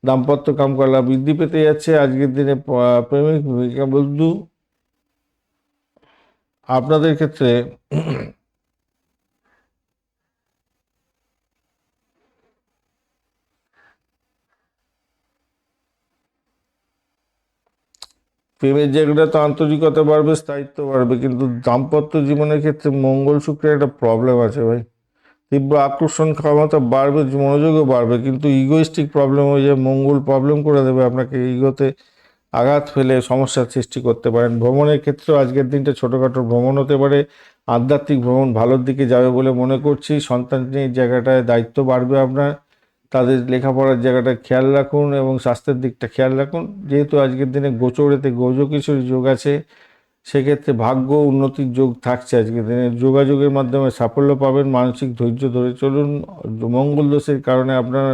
দাম্পত্য কামকলা বৃদ্ধি পেতে যাচ্ছে আজকের দিনে। প্রেমিক প্রেমিকা বন্ধু আপনাদের ক্ষেত্রে প্রেমের জায়গাটা তো আন্তরিকতা বাড়বে, স্থায়িত্ব বাড়বে, কিন্তু দাম্পত্য জীবনের ক্ষেত্রে মঙ্গল শুক্রের একটা প্রবলেম আছে ভাই। তীব্র আকর্ষণ ক্ষমতা বাড়বে, মনোযোগও বাড়বে, কিন্তু ইগোইস্টিক প্রবলেম হয়ে যায়। মঙ্গল প্রবলেম করে দেবে আপনাকে, ইগোতে আঘাত ফেলে সমস্যার সৃষ্টি করতে পারেন। ভ্রমণের ক্ষেত্রেও আজকের দিনটা ছোটোখাটো ভ্রমণ হতে পারে, আধ্যাত্মিক ভ্রমণ ভালোর দিকে যাবে বলে মনে করছি। সন্তানের জায়গাটায় দায়িত্ব বাড়বে আপনার, তাদের লেখাপড়ার জায়গাটা খেয়াল রাখুন এবং স্বাস্থ্যের দিকটা খেয়াল রাখুন। যেহেতু আজকের দিনে গোচরেতে গজকেশরী যোগ আছে, সেক্ষেত্রে ভাগ্য উন্নতির যোগ থাকছে। আজকের দিনে যোগাযোগের মাধ্যমে সাফল্য পাবেন, মানসিক ধৈর্য ধরে চলুন। মঙ্গল দোষের কারণে আপনার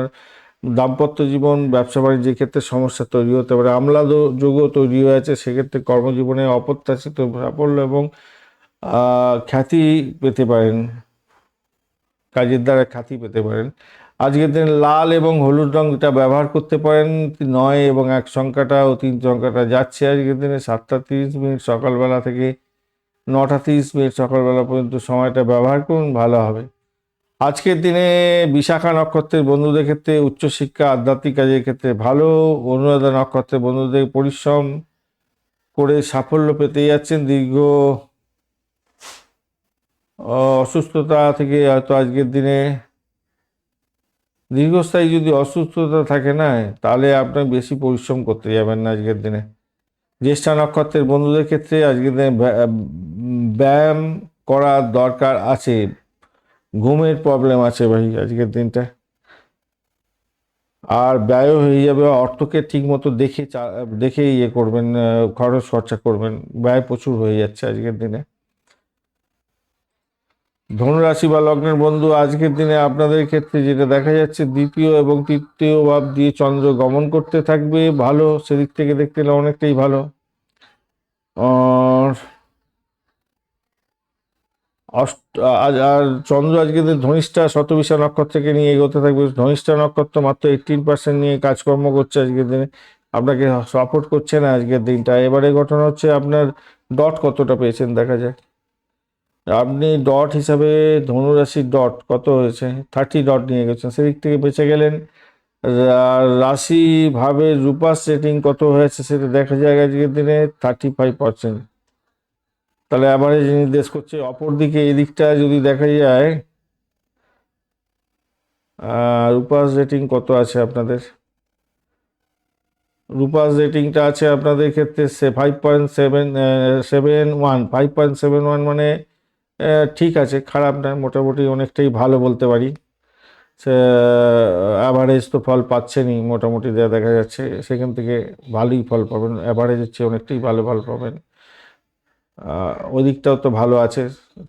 দাম্পত্য জীবন, ব্যবসা বাণিজ্যের ক্ষেত্রে সমস্যা তৈরি হতে পারে। আমলা যোগও তৈরি হয়েছে, সেক্ষেত্রে কর্মজীবনে অপ্রত্যাশিত সাফল্য এবং খ্যাতি পেতে পারেন, কাজের দ্বারা খ্যাতি পেতে পারেন। আজকের দিনে লাল এবং হলুদ রঙটা ব্যবহার করতে পারেন। 9 এবং 1 সংখ্যাটা ও 3 সংখ্যাটা যাচ্ছে আজকের দিনে। 7:30 সকালবেলা থেকে 9:30 সকালবেলা পর্যন্ত সময়টা ব্যবহার করুন, ভালো হবে। আজকের দিনে বিশাখা নক্ষত্রের বন্ধুদের ক্ষেত্রে উচ্চশিক্ষা, আধ্যাত্মিক কাজের ক্ষেত্রে ভালো। অনুরাধা নক্ষত্রের বন্ধুদের পরিশ্রম করে সাফল্য পেতে যাচ্ছেন। দীর্ঘ অসুস্থতা থেকে হয়তো আজকের দিনে, দীর্ঘস্থায়ী যদি অসুস্থতা থাকে না, তাহলে আপনার বেশি পরিশ্রম করতে যাবেন না আজকের দিনে। জ্যেষ্ঠা নক্ষত্রের বন্ধুদের ক্ষেত্রে আজকের দিনে ব্যায়াম করার দরকার আছে। ঘুমের প্রবলেম আছে ভাই আজকের দিনটা, আর ব্যয়ও হয়ে যাবে। অর্থকে ঠিক মতো দেখে ইয়ে করবেন, খরচ খরচা করবেন। ব্যয় প্রচুর হয়ে যাচ্ছে আজকের দিনে। ধনুরাশি বা লগ্নের বন্ধু, আজকের দিনে আপনাদের ক্ষেত্রে যেটা দেখা যাচ্ছে, দ্বিতীয় এবং তৃতীয় ভাব দিয়ে চন্দ্র গমন করতে থাকবে, ভালো। সেদিক থেকে দেখতে গেলে অনেকটাই ভালো। আর আর চন্দ্র আজকে ধনিষ্ঠা শতবিশা নক্ষত্রকে নিয়ে এগোতে থাকবে। ধনিষ্ঠা নক্ষত্র মাত্র 18% নিয়ে কাজকর্ম করছে আজকের দিনে, আপনাকে সাপোর্ট করছে না আজকের দিনটা। এবারে ঘটনা হচ্ছে আপনার ডট কতটা পেয়েছেন দেখা যায়। আপনি ডট হিসাবে ধনুরাশির ডট কত হয়েছে, 30 ডট নিয়ে গেছেন, সেদিক থেকে বেঁচে গেলেন। রাশি ভাবে রূপাস রেটিং কত হয়েছে সেটা দেখা যায় আজকের দিনে 35%, তাহলে অ্যাভারেজ নির্দেশ করছে। অপরদিকে এই দিকটা যদি দেখা যায়, রূপাস রেটিং কত আছে আপনাদের, রূপাস রেটিংটা আছে আপনাদের ক্ষেত্রে 5.71, 5.71 মানে ঠিক আছে, খারাপ না, মোটামুটি অনেকটাই ভালো বলতে পারি। সে অ্যাভারেজ তো ফল পাচ্ছেনই, মোটামুটি যা দেখা যাচ্ছে সেখান থেকে ভালোই ফল পাবেন, অ্যাভারেজের চেয়ে অনেকটাই ভালো ফল পাবেন। ওদিকটাও তো ভালো আছে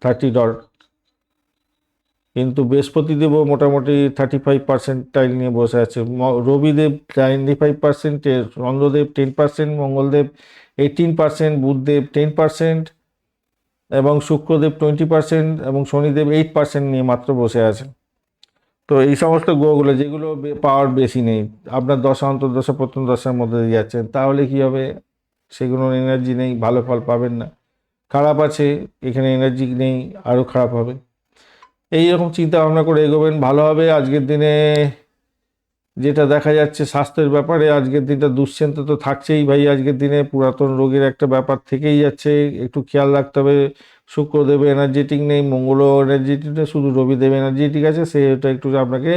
30 ডট, কিন্তু বৃহস্পতিদেবও মোটামুটি 35% নিয়ে বসে আছে। রবিদেব 95%, চন্দ্রদেব 10%, মঙ্গলদেব 18%, বুধদেব 10%, এবং শুক্রদেব 20%, এবং শনিদেব 8% নিয়ে মাত্র বসে আছে। তো এই সমস্ত গ্রহগুলো যেগুলো পাওয়ার বেশি নেই, আপনার দশা অন্তর্দশা প্রথম দশার মধ্যে দিয়ে যাচ্ছেন, তাহলে কি হবে, সেগুলোর এনার্জি নেই, ভালো ফল পাবেন না। খারাপ আছে, এখানে এনার্জি নেই, আরও খারাপ হবে। এই রকম চিন্তা ভাবনা করে এগোবেন, ভালো হবে। আজকের দিনে যেটা দেখা যাচ্ছে স্বাস্থ্যের ব্যাপারে, আজকের দিনটা দুশ্চিন্তা তো থাকছেই ভাই। আজকের দিনে পুরাতন রোগের একটা ব্যাপার থেকেই যাচ্ছে, একটু খেয়াল রাখতে হবে। শুক্রদেব এনার্জেটিক নেই, মঙ্গলও এনার্জেটিক নেই, শুধু রবিদেব এনার্জেটিক আছে, সেটা একটু আপনাকে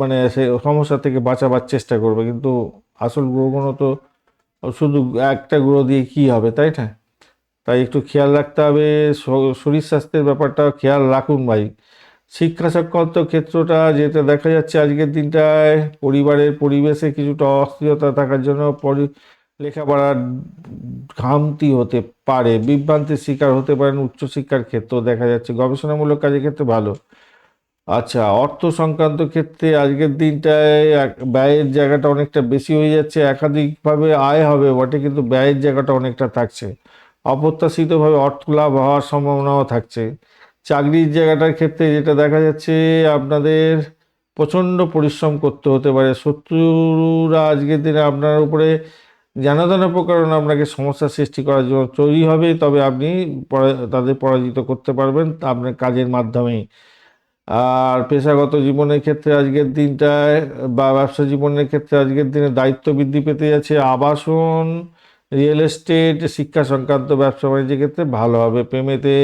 মানে সে সমস্যা থেকে বাঁচাবার চেষ্টা করবে। কিন্তু আসল গ্রহগুলো তো শুধু একটা গ্রহ দিয়ে কী হবে, তাই না? তাই একটু খেয়াল রাখতে হবে, শরীর স্বাস্থ্যের ব্যাপারটা খেয়াল রাখুন ভাই। শিক্ষা সংক্রান্ত ক্ষেত্রটা যেটা দেখা যাচ্ছে আজকের দিনটায়, পরিবারের পরিবেশে কিছুটা অস্থিরতা থাকার জন্য লেখাপড়ার ঘামতি হতে পারে, বিভ্রান্তির শিকার হতে পারেন। উচ্চশিক্ষার ক্ষেত্রেও দেখা যাচ্ছে, গবেষণামূলক কাজের ক্ষেত্রে ভালো। আচ্ছা, অর্থ সংক্রান্ত ক্ষেত্রে আজকের দিনটায় ব্যয়ের জায়গাটা অনেকটা বেশি হয়ে যাচ্ছে। একাধিকভাবে আয় হবে বটে, কিন্তু ব্যয়ের জায়গাটা অনেকটা থাকছে। অপ্রত্যাশিতভাবে অর্থ লাভ হওয়ার সম্ভাবনাও থাকছে। চাকরির জায়গাটার ক্ষেত্রে যেটা দেখা যাচ্ছে, আপনাদের প্রচণ্ড পরিশ্রম করতে হতে পারে। শত্রুরা আজকের দিনে আপনার উপরে জানা প্রকারণ আপনাকে সমস্যার সৃষ্টি করার জন্য তৈরি হবে, তবে আপনি তাদের পরাজিত করতে পারবেন আপনার কাজের মাধ্যমেই। আর পেশাগত জীবনের ক্ষেত্রে আজকের দিনটায় বা ব্যবসা জীবনের ক্ষেত্রে আজকের দিনে দায়িত্ব বৃদ্ধি পেতে যাচ্ছে। আবাসন, রিয়েল এস্টেট, শিক্ষা সংক্রান্ত ব্যবসা বাণিজ্যের ক্ষেত্রে ভালো হবে। প্রেমেতে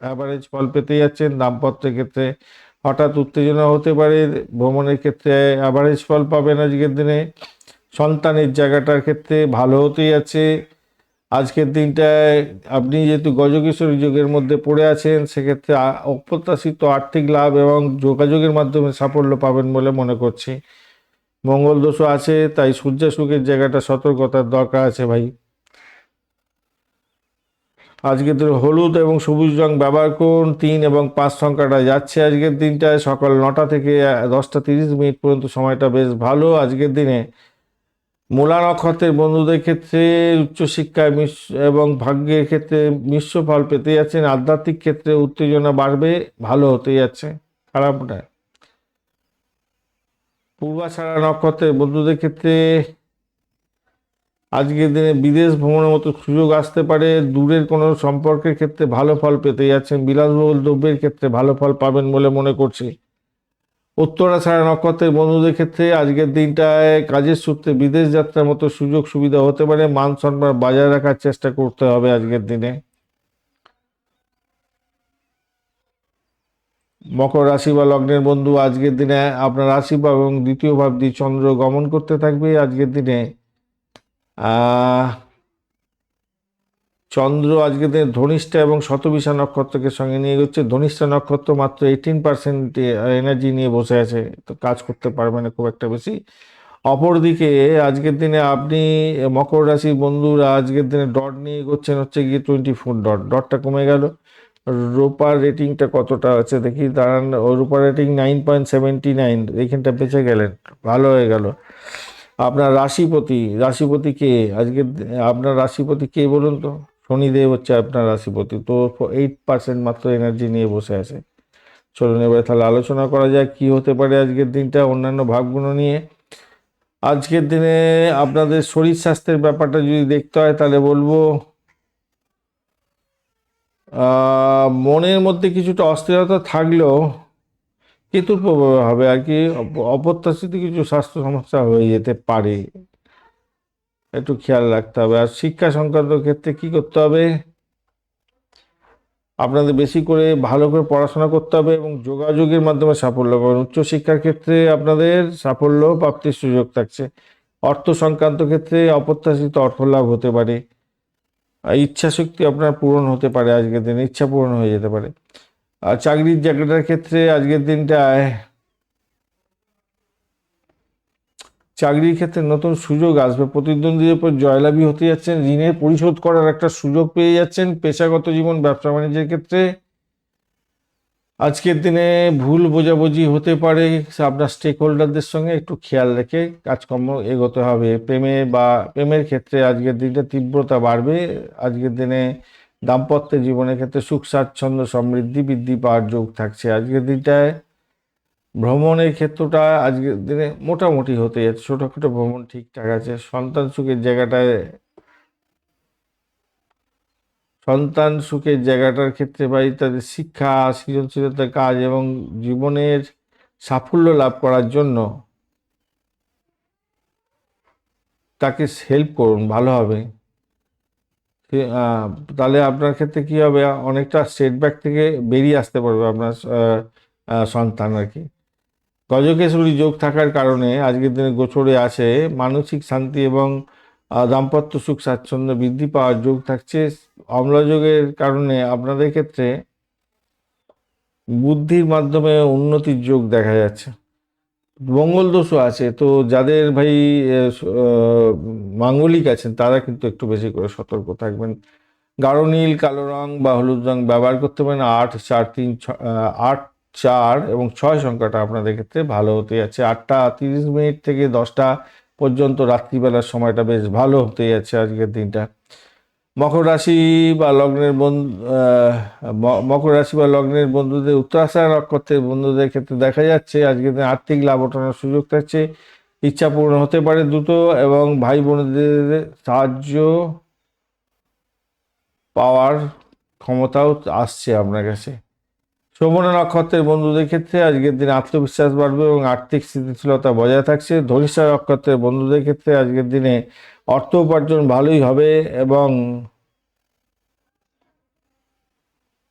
অ্যাভারেজ ফল পেতে যাচ্ছেন। দাম্পত্যের ক্ষেত্রে হঠাৎ উত্তেজনা হতে পারে। ভ্রমণের ক্ষেত্রে অ্যাভারেজ ফল পাবেন আজকের দিনে। সন্তানের জায়গাটার ক্ষেত্রে ভালো হতেই আছে। আজকের দিনটায় আপনি যেহেতু গজকেশরী যুগের মধ্যে পড়ে আছেন, সেক্ষেত্রে অপ্রত্যাশিত আর্থিক লাভ এবং যোগাযোগের মাধ্যমে সাফল্য পাবেন বলে মনে করছি। মঙ্গল দোষও আছে, তাই সূর্যাশুকের জায়গাটা সতর্কতার দরকার আছে ভাই। আজকের দিনে হলুদ এবং সবুজ রং ব্যবহার করুন। 3 এবং 5 সংখ্যাটা যাচ্ছে আজকের দিনটায়। সকাল 9টা থেকে 10টা 30 মিনিট পর্যন্ত সময়টা বেশ ভালো আজকের দিনে। মূলা নক্ষত্রের বন্ধুদের ক্ষেত্রে উচ্চশিক্ষায় এবং ভাগ্যের ক্ষেত্রে মিশ্র ফল পেতে যাচ্ছেন। আধ্যাত্মিক ক্ষেত্রে উত্তেজনা বাড়বে, ভালো হতে যাচ্ছে, খারাপ না। পূর্বাষাঢ়া নক্ষত্রের বন্ধুদের ক্ষেত্রে আজকের দিনে বিদেশ ভ্রমণের মতো সুযোগ আসতে পারে। দূরের কোনো সম্পর্কের ক্ষেত্রে ভালো ফল পেতে যাচ্ছেন। বিলাসবহুল দ্রব্যের ক্ষেত্রে ভালো ফল পাবেন বলে মনে করছি। উত্তরাষাঢ়া নক্ষত্রের বন্ধুদের ক্ষেত্রে আজকের দিনটায় কাজের সূত্রে বিদেশ যাত্রার মতো সুযোগ সুবিধা হতে পারে। মান সম্মান বজায় রাখার চেষ্টা করতে হবে আজকের দিনে। মকর রাশি বা লগ্নের বন্ধু, আজকের দিনে আপনার রাশি বা এবং দ্বিতীয় ভাব দিয়ে চন্দ্র গমন করতে থাকবে আজকের দিনে। আহ চন্দ্র আজকের দিনে ধনিষ্ঠা এবং শতবিশা নক্ষত্রকে সঙ্গে নিয়ে এগোচ্ছে। ধনিষ্ঠা নক্ষত্র মাত্র 18% এনার্জি নিয়ে বসে আছে, তো কাজ করতে পারবে না খুব একটা বেশি। অপরদিকে আজকের দিনে আপনি মকর রাশির বন্ধুরা আজকের দিনে ডট নিয়ে এগোচ্ছেন হচ্ছে গিয়ে 24 ডটটা কমে গেল। রূপার রেটিংটা কতটা আছে দেখি দাঁড়ান। রূপার রেটিং 9.79, এইখানটা বেঁচে গেলেন, ভালো হয়ে গেল। আপনার রাশিপতি কে আজকের আপনার রাশিপতি কে বলুন তো? শনিদেব হচ্ছে আপনার রাশিপতি, তো 8% মাত্র এনার্জি নিয়ে বসে আছে। চলুন এবারে তাহলে আলোচনা করা যায় কি হতে পারে আজকের দিনটা অন্যান্য ভাবগুলো নিয়ে। আজকের দিনে আপনাদের শরীর স্বাস্থ্যের ব্যাপারটা যদি দেখতে হয় তাহলে বলবো মনের মধ্যে কিছুটা অস্থিরতা থাকলেও কেতুর প্রভাবে হবে আর কি। অপ্রত্যাশিত কিছু স্বাস্থ্য সমস্যা হয়ে যেতে পারে, একটু খেয়াল রাখতে হবে। আর শিক্ষা সংক্রান্ত ক্ষেত্রে কি করতে হবে? আপনাদের বেশি করে ভালো করে পড়াশোনা করতে হবে এবং যোগাযোগের মাধ্যমে সাফল্য পাবেন। উচ্চশিক্ষার ক্ষেত্রে আপনাদের সাফল্য প্রাপ্তির সুযোগ থাকছে। অর্থ সংক্রান্ত ক্ষেত্রে অপ্রত্যাশিত অর্থ লাভ হতে পারে। ইচ্ছা শক্তি আপনার পূরণ হতে পারে আজকের দিনে, ইচ্ছা পূরণ হয়ে যেতে পারে। আর চাকরির জায়গাটার ক্ষেত্রে আজকের দিনটায় চাকরির ক্ষেত্রে নতুন সুযোগ আসবে। প্রতিদ্বন্দ্বীদের উপর জয়লাভী হতে যাচ্ছেন। ঋণের পরিশোধ করার একটা সুযোগ পেয়ে যাচ্ছেন। পেশাগত জীবন, ব্যবসা বাণিজ্যের ক্ষেত্রে আজকের দিনে ভুল বোঝাবুঝি হতে পারে। আপনার স্টেক হোল্ডারদের সঙ্গে একটু খেয়াল রেখে কাজকর্ম এগোতে হবে। প্রেমের ক্ষেত্রে আজকের দিনটা তীব্রতা বাড়বে। আজকের দিনে দাম্পত্য জীবনের ক্ষেত্রে সুখ স্বাচ্ছন্দ্য সমৃদ্ধি বৃদ্ধি পাওয়ার যোগ থাকছে আজকের দিনটায়। ভ্রমণের ক্ষেত্রটা আজকের দিনে মোটামুটি হতে যাচ্ছে, ছোটোখাটো ভ্রমণ ঠিকঠাক আছে। সন্তান সুখের জায়গাটার ক্ষেত্রে বা তাদের শিক্ষা, সৃজনশীলতার কাজ এবং জীবনের সাফল্য লাভ করার জন্য তাকে হেল্প করুন, ভালো হবে। তাহলে আপনার ক্ষেত্রে কি হবে, অনেকটা সেটব্যাক থেকে বেরিয়ে আসতে পারবে আপনার সন্তান আর কি। গজকেশরী যোগ থাকার কারণে আজকের দিনে গোচরে আছে মানসিক শান্তি এবং দাম্পত্য সুখ স্বাচ্ছন্দ্য বৃদ্ধি পাওয়ার যোগ থাকছে। অম্লযোগের কারণে আপনাদের ক্ষেত্রে বুদ্ধির মাধ্যমে উন্নতির যোগ দেখা যাচ্ছে। মঙ্গল দোষও আছে, তো যাদের ভাই মাঙ্গলিক আছেন তারা কিন্তু একটু বেশি করে সতর্ক থাকবেন। গাঢ় নীল, কালো রং বা হলুদ রং ব্যবহার করতে পারেন। 8 4 সংখ্যাটা আপনাদের ক্ষেত্রে ভালো হতে যাচ্ছে। 8টা 30 মিনিট থেকে 10টা পর্যন্ত রাত্রিবেলার সময়টা বেশ ভালো হতে যাচ্ছে আজকের দিনটা। মকর রাশি বা লগ্নের বন্ধু মকর রাশি বা লগ্নের বন্ধুদের, উত্তরাষাঢ়া নক্ষত্রের বন্ধুদের ক্ষেত্রে দেখা যাচ্ছে আজকের দিনে আর্থিক লাভ ওঠানোর সুযোগ থাকছে। ইচ্ছা পূরণ হতে পারে দ্রুত, এবং ভাই বোনদের সাহায্য পাওয়ার ক্ষমতাও আসছে আপনার কাছে। শ্রবণ নক্ষত্রের বন্ধুদের ক্ষেত্রে আজকের দিনে আত্মবিশ্বাস বাড়বে এবং আর্থিক স্থিতিশীলতা বজায় থাকছে। ধনিষ্ঠা নক্ষত্রের বন্ধুদের ক্ষেত্রে আজকের দিনে অর্থ উপার্জন ভালোই হবে এবং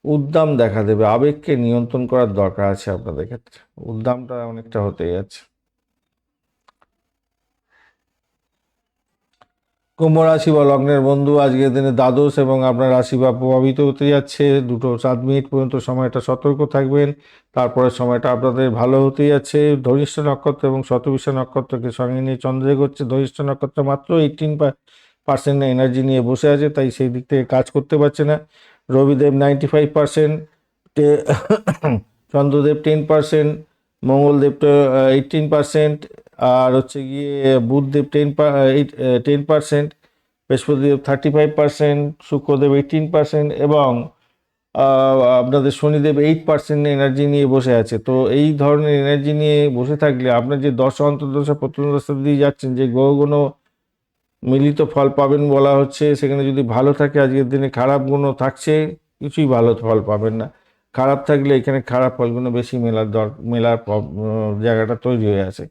উদ্দাম দেখা দেবে। আবেগকে নিয়ন্ত্রণ করার দরকার আছে আপনাদের ক্ষেত্রে, উদ্দামটা অনেকটা হতেই যাচ্ছে। কুম্ভ রাশি বা লগ্নের বন্ধু আজকের দিনে দ্বাদশ এবং আপনার রাশি বা প্রভাবিত হতে যাচ্ছে। 2:07 পর্যন্ত সময়টা সতর্ক থাকবেন, তারপরে সময়টা আপনাদের ভালো হতে যাচ্ছে। ধনিষ্ঠা নক্ষত্র এবং শতবিশা নক্ষত্রকে সঙ্গে নিয়ে চন্দ্র এগোচ্ছে। ধনিষ্ঠা নক্ষত্র মাত্র 18% এনার্জি নিয়ে বসে আছে, তাই সেই দিক থেকে কাজ করতে পারছে না। রবিদেব 95%, চন্দ্রদেব 10%, মঙ্গলদেবটা 18%, আর হচ্ছে গিয়ে বুধদেব 10%, বৃহস্পতিদেব 35%, শুক্রদেব 18%, এবং আপনাদের শনিদেব 8% এনার্জি নিয়ে বসে আছে। তো এই ধরনের এনার্জি নিয়ে বসে থাকলে আপনার যে দশা অন্তর্দশা প্রত্যন্তদশা দিয়ে যাচ্ছেন, যে গ্রহগুণ মিলিত ফল পাবেন বলা হচ্ছে, সেখানে যদি ভালো থাকে আজকের দিনে, খারাপ গুণও থাকছে, কিছুই ভালো ফল পাবেন না। খারাপ থাকলে এখানে খারাপ ফলগুলো বেশি মেলার জায়গাটা তৈরি হয়ে আছে।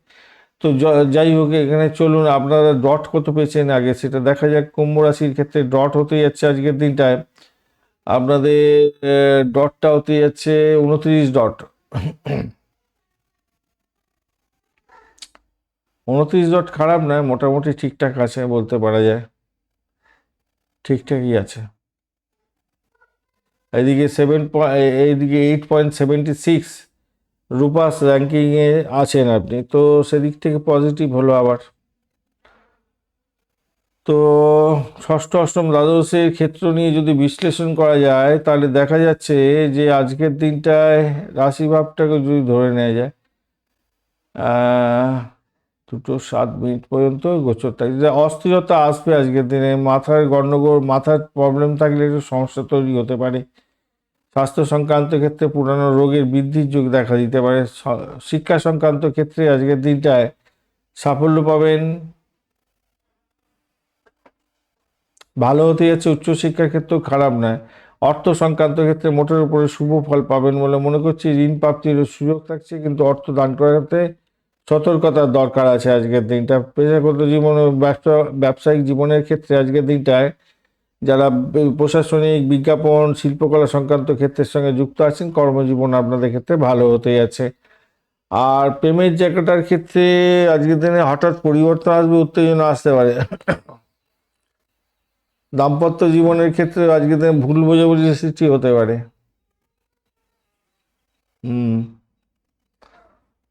তো যাই হোক, এখানে চলুন আপনারা ডট কত পেয়েছেন আগে সেটা দেখা যাক। কুম্ভ রাশির ক্ষেত্রে ডট হতে যাচ্ছে আজকের দিনটায়, আপনাদের ডটটা হতে যাচ্ছে 29 ডট। 29 ডট খারাপ নয়, মোটামুটি ঠিকঠাক আছে বলতে পারা যায়, ঠিকঠাকই আছে। এদিকে এইদিকে 8.76 রূপাস র্যাঙ্কিংয়ে আছেন আপনি, তো সেদিক থেকে পজিটিভ হলো আবার। তো ষষ্ঠ অষ্টম দ্বাদশের ক্ষেত্র নিয়ে যদি বিশ্লেষণ করা যায়, তাহলে দেখা যাচ্ছে যে আজকের দিনটায় রাশিভাবটাকে যদি ধরে নেওয়া যায়, 2:07 পর্যন্ত গোচর থাকে, যে অস্থিরতা আসবে আজকের দিনে। মাথার গণ্ডগোল, মাথার প্রবলেম থাকলে একটু সমস্যা তৈরি হতে পারে। স্বাস্থ্য সংক্রান্ত ক্ষেত্রে পুরানো রোগের বৃদ্ধির যোগ দেখা দিতে পারে। শিক্ষা সংক্রান্ত ক্ষেত্রে আজকের দিনটায় সাফল্য পাবেন, ভালো হতে যাচ্ছে। উচ্চশিক্ষার ক্ষেত্রেও খারাপ নয়। অর্থ সংক্রান্ত ক্ষেত্রে মোটের উপরে শুভ ফল পাবেন বলে মনে করছি। ঋণ প্রাপ্তির সুযোগ থাকছে, কিন্তু অর্থ দান করাতে সতর্কতার দরকার আছে আজকের দিনটা। পেশাগত জীবন ও ব্যবসায়িক জীবনের ক্ষেত্রে আজকের দিনটায় যারা প্রশাসনিক, বিজ্ঞাপন, শিল্পকলা সংক্রান্ত ক্ষেত্রের সঙ্গে যুক্ত আছেন, কর্মজীবন আপনাদের ক্ষেত্রে ভালো হতে যাচ্ছে। আর প্রেমের জায়গাটার ক্ষেত্রে আজকের দিনে হঠাৎ পরিবর্তন আসবে, উত্তেজনা আসতে পারে। দাম্পত্য জীবনের ক্ষেত্রে আজকের দিনে ভুল বোঝাবুঝির সৃষ্টি হতে পারে। হুম।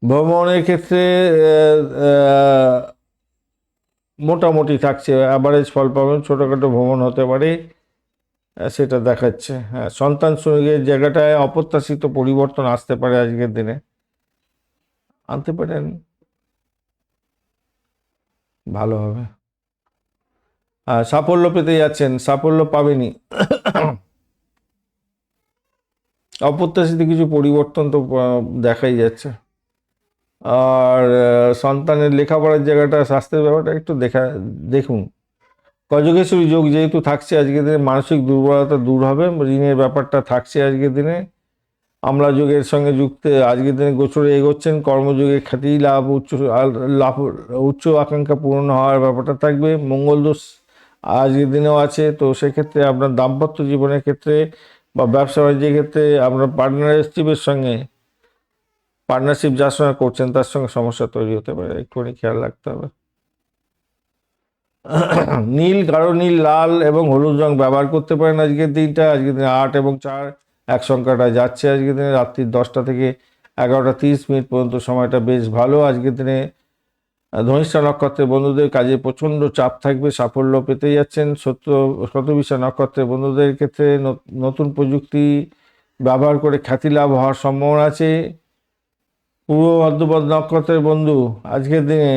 ভ্রমণের ক্ষেত্রে মোটামুটি থাকছে, অ্যাভারেজ ফল পাবেন, ছোটোখাটো ভ্রমণ হতে পারে, সেটা দেখাচ্ছে। হ্যাঁ, সন্তান সুযোগের জায়গাটায় অপ্রত্যাশিত পরিবর্তন আসতে পারে আজকের দিনে, আনতে পারেন, ভালো হবে। সাফল্য পেতে যাচ্ছেন, সাফল্য পাবেনই। অপ্রত্যাশিত কিছু পরিবর্তন তো দেখাই যাচ্ছে। আর সন্তানের লেখাপড়ার জায়গাটা, স্বাস্থ্যের ব্যাপারটা একটু দেখুন। গজকেশ্বরী যোগ যেহেতু থাকছে আজকের দিনে, মানসিক দুর্বলতা দূর হবে। ঋণের ব্যাপারটা থাকছে আজকের দিনে। আমলা যুগের সঙ্গে যুক্ত আজকের দিনে গোচরে এগোচ্ছেন। কর্মযুগে খ্যাতি লাভ, লাভ, উচ্চ আকাঙ্ক্ষা পূরণ হওয়ার ব্যাপারটা থাকবে। মঙ্গল দোষ আজকের দিনেও আছে, তো সেক্ষেত্রে আপনার দাম্পত্য জীবনের ক্ষেত্রে বা ব্যবসা বাণিজ্যের ক্ষেত্রে আপনার পার্টনারশিপের সঙ্গে, পার্টনারশিপ যার সঙ্গে করছেন তার সঙ্গে সমস্যা তৈরি হতে পারে, একটুখানি খেয়াল রাখতে হবে। নীল, গাঢ় নীল, লাল এবং হলুদ রং ব্যবহার করতে পারেন আজকের দিনটা। আজকের দিনে 8 এবং 4 এক সংখ্যাটা যাচ্ছে আজকের দিনে। রাত্রি 10টা থেকে 11:30 পর্যন্ত সময়টা বেশ ভালো আজকের দিনে। ধনিষ্ঠা নক্ষত্রের বন্ধুদের কাজে প্রচণ্ড চাপ থাকবে, সাফল্য পেতে যাচ্ছেন। শতবিশা নক্ষত্রের বন্ধুদের ক্ষেত্রে নতুন প্রযুক্তি ব্যবহার করে খ্যাতি লাভ হওয়ার সম্ভাবনা আছে। পূর্ব ভাদ্রপদ নক্ষত্রের বন্ধু আজকের দিনে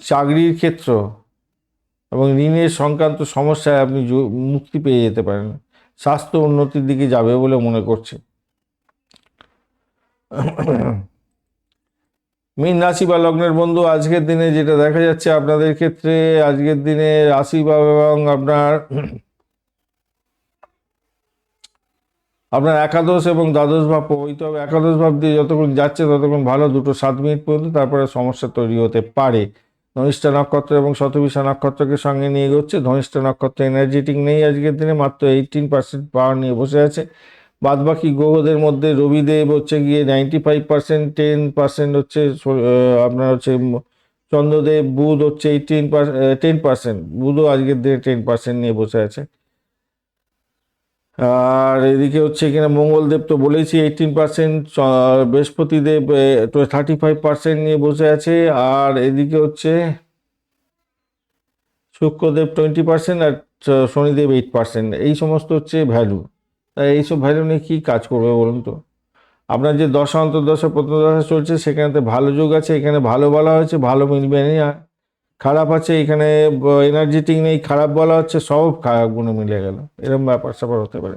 চাকরির ক্ষেত্র এবং ঋণের সংক্রান্ত সমস্যায় আপনি মুক্তি পেয়ে যেতে পারেন। স্বাস্থ্য উন্নতির দিকে যাবে বলে মনে করছে। মীন রাশি বা লগ্নের বন্ধু, আজকের দিনে যেটা দেখা যাচ্ছে আপনাদের ক্ষেত্রে, আজকের দিনে রাশি বা এবং আপনার আপনার একাদশ এবং দ্বাদশ ভাব প্রভাবিত হবে। একাদশ ভাব দিয়ে যতক্ষণ যাচ্ছে ততক্ষণ ভালো, 2:07 পর্যন্ত, তারপরে সমস্যা তৈরি হতে পারে। ধনিষ্ঠা নক্ষত্র এবং শতভিষা নক্ষত্রকে সঙ্গে নিয়ে এগোচ্ছে। ধনিষ্ঠা নক্ষত্র এনার্জেটিক নেই আজকের দিনে, মাত্র 18% পাওয়ার নিয়ে বসে আছে। বাদ বাকি গ্রহদের মধ্যে রবিদেব হচ্ছে গিয়ে 95%, 10% হচ্ছে আপনার হচ্ছে চন্দ্রদেব। বুধ হচ্ছে 10%, বুধও আজকের দিনে 10% নিয়ে বসে আছে। আর এদিকে হচ্ছে কিনা মঙ্গলদেব তো বলেছি 18%, বৃহস্পতিদেব 35% নিয়ে বসে আছে। আর এদিকে হচ্ছে শুক্রদেব 20% আর শনিদেব 8%। এই সমস্ত হচ্ছে ভ্যালু। তাই এইসব ভ্যালু নিয়ে কী কাজ করবে বলুন তো? আপনার যে দশা অন্তর্দশা প্রত্যদশা চলছে সেখানেতে ভালো যোগ আছে, এখানে ভালো বলা হয়েছে, ভালো মিলবে না। খারাপ আছে এখানে, এনার্জেটিক নেই, খারাপ বলা হচ্ছে, সব খারাপ গুণে মিলে গেল, এরকম ব্যাপার স্যাপার হতে পারে।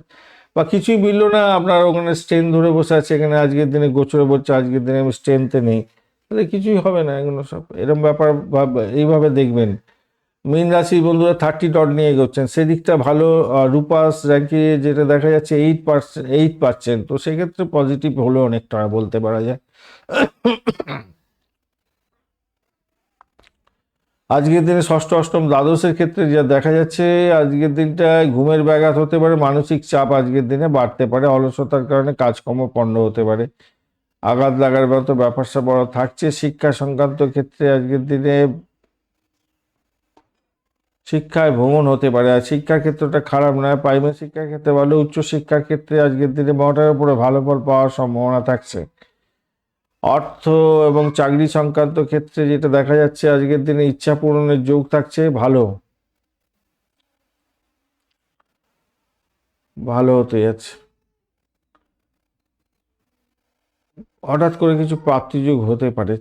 বা কিছুই মিললো না, আপনার ওখানে স্ট্রেন ধরে বসে আছে, এখানে আজকের দিনে গোচরে বলছে আজকের দিনে আমি স্ট্রেনতে নেই, তাহলে কিছুই হবে না। এগুলো সব এরকম ব্যাপার এইভাবে দেখবেন। মীন রাশি বন্ধুরা 30 ডট নিয়ে এগোচ্ছেন, সেদিকটা ভালো। রূপাস র্যাঙ্কে যেটা দেখা যাচ্ছে 8%, তো সেক্ষেত্রে পজিটিভ হলেও অনেকটা বলতে পারা যায়। আজকের দিনে ষষ্ঠ অষ্টম দ্বাদশের ক্ষেত্রে যা দেখা যাচ্ছে, আজকের দিনটায় ঘুমের ব্যাঘাত হতে পারে, মানসিক চাপ আজকের দিনে বাড়তে পারে, অলসতার কারণে কাজকর্ম পণ্ড হতে পারে, আঘাত লাগার মতো ব্যাপার স্যাপার থাকছে। শিক্ষা সংক্রান্ত ক্ষেত্রে আজকের দিনে শিক্ষায় ভ্রমণ হতে পারে। আর শিক্ষার ক্ষেত্রটা খারাপ নয়, প্রাইমারি শিক্ষার ক্ষেত্রে ভালো, উচ্চশিক্ষার ক্ষেত্রে আজকের দিনে 12টার উপরে ভালো ফল পাওয়ার সম্ভাবনা থাকছে। অর্থ এবং চাকরি সংক্রান্ত ক্ষেত্রে যেটা দেখা যাচ্ছে, আজকের দিনে ইচ্ছা পূরণের যোগ থাকছে, ভালো ভালো হতে যাচ্ছে। হঠাৎ করে কিছু প্রাপ্তিযোগ হতে পারে।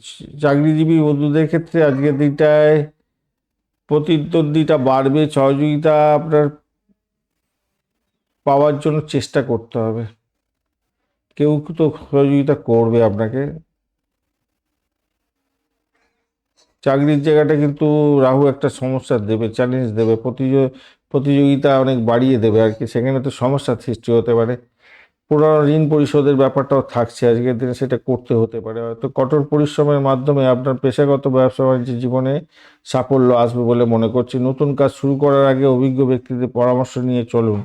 চাকরিজীবী বন্ধুদের ক্ষেত্রে আজকের দিনটায় প্রতিদ্বন্দ্বিতা বাড়বে, সহযোগিতা আপনার পাওয়ার জন্য চেষ্টা করতে হবে, কেউ তো সহযোগিতা করবে আপনাকে। চাকরির জায়গাটা কিন্তু রাহু একটা সমস্যা দেবে, চ্যালেঞ্জ দেবে, প্রতিযোগিতা অনেক বাড়িয়ে দেবে আর কি, সেখানে তো সমস্যার সৃষ্টি হতে পারে। পুরনো ঋণ পরিশোধের ব্যাপারটাও থাকছে আজকের দিনে, সেটা করতে হতে পারে। হয়তো কঠোর পরিশ্রমের মাধ্যমে আপনার পেশাগত ব্যবসা বাণিজ্য জীবনে সাফল্য আসবে বলে মনে করছি। নতুন কাজ শুরু করার আগে অভিজ্ঞ ব্যক্তিদের পরামর্শ নিয়ে চলুন।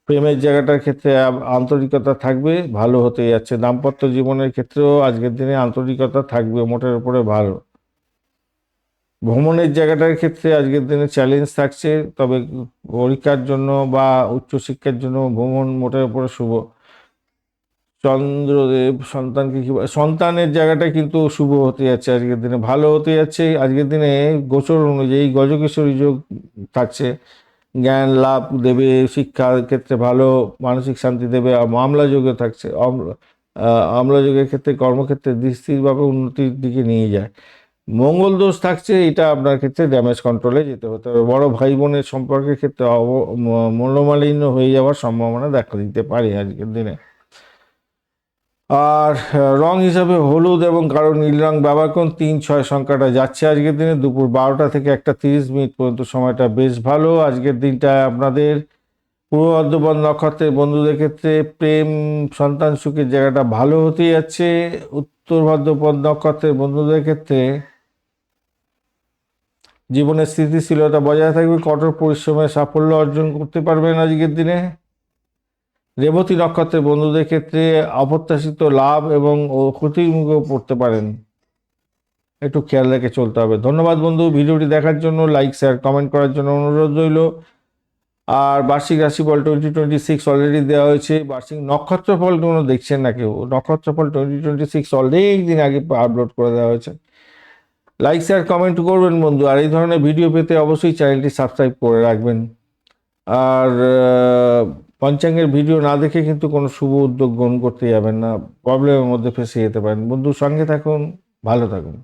প্রেমের জায়গাটার ক্ষেত্রে আন্তরিকতা থাকবে, ভালো হতে যাচ্ছে। দাম্পত্য জীবনের ক্ষেত্রেও আজকের দিনে আন্তরিকতা থাকবে, মোটের উপরে ভালো। ভ্রমণের জায়গাটার ক্ষেত্রে আজকের দিনে চ্যালেঞ্জ থাকছে, তবে পরীক্ষার জন্য বা উচ্চশিক্ষার জন্য ভ্রমণ মোটের উপরে শুভ। চন্দ্রদেব সন্তানকে কি সন্তানের জায়গাটা কিন্তু শুভ হতে যাচ্ছে, আজকের দিনে ভালো হতে যাচ্ছে। আজকের দিনে গোচর অনুযায়ী গজকেশ্বরী যোগ থাকছে, জ্ঞান লাভ দেবে, শিক্ষার ক্ষেত্রে ভালো, মানসিক শান্তি দেবে। আর মামলা যোগে থাকছে, আমলা যোগের ক্ষেত্রে কর্মক্ষেত্রে স্থিরভাবে উন্নতির দিকে নিয়ে যায়। মঙ্গল দোষ থাকছে, এটা আপনার ক্ষেত্রে ড্যামেজ কন্ট্রোলে যেতে হতে হবে। বড় ভাই বোনের সম্পর্কের ক্ষেত্রে মনোমালিন্য হয়ে যাওয়ার সম্ভাবনা দেখা দিতে পারে আজকের দিনে। আর রং হিসাবে হলুদ এবং কারো নীল রং ব্যবহার করুন। 3-6 সংখ্যাটা যাচ্ছে আজকের দিনে। দুপুর 12টা থেকে 1:30 পর্যন্ত সময়টা বেশ ভালো। আজকের দিনটা আপনাদের পূর্ব বর্ধমান নক্ষত্রের বন্ধুদের ক্ষেত্রে প্রেম সন্তান সুখের জায়গাটা ভালো হতে যাচ্ছে। উত্তর ভাদ্রপদ নক্ষত্রের বন্ধুদের ক্ষেত্রে জীবনের স্থিতিশীলতা বজায় থাকবে, কঠোর পরিশ্রমে সাফল্য অর্জন করতে পারবেন আজকের দিনে। রেবতী নক্ষত্রের বন্ধুদের ক্ষেত্রে অপ্রত্যাশিত লাভ এবং ক্ষতির মুখেও পড়তে পারেন, একটু খেয়াল রেখে চলতে হবে। ধন্যবাদ বন্ধু, ভিডিওটি দেখার জন্য। লাইক শেয়ার কমেন্ট করার জন্য অনুরোধ রইল। আর বার্ষিক রাশিফল 2026 অলরেডি দেওয়া হয়েছে। বার্ষিক নক্ষত্রফল কোনো দেখছেন না কেউ, নক্ষত্রফল 2026 অনেক দিন আগে আপলোড করে দেওয়া হয়েছে। লাইক শেয়ার কমেন্ট করবেন বন্ধু, আর এই ধরনের ভিডিও পেতে অবশ্যই চ্যানেলটি সাবস্ক্রাইব করে রাখবেন। আর পঞ্চাঙ্গের ভিডিও না দেখে কিন্তু কোনো শুভ উদ্যোগ গ্রহণ করতে যাবেন না, প্রবলেমের মধ্যে ফেসে যেতে পারেন। বন্ধু সঙ্গে থাকুন, ভালো থাকুন।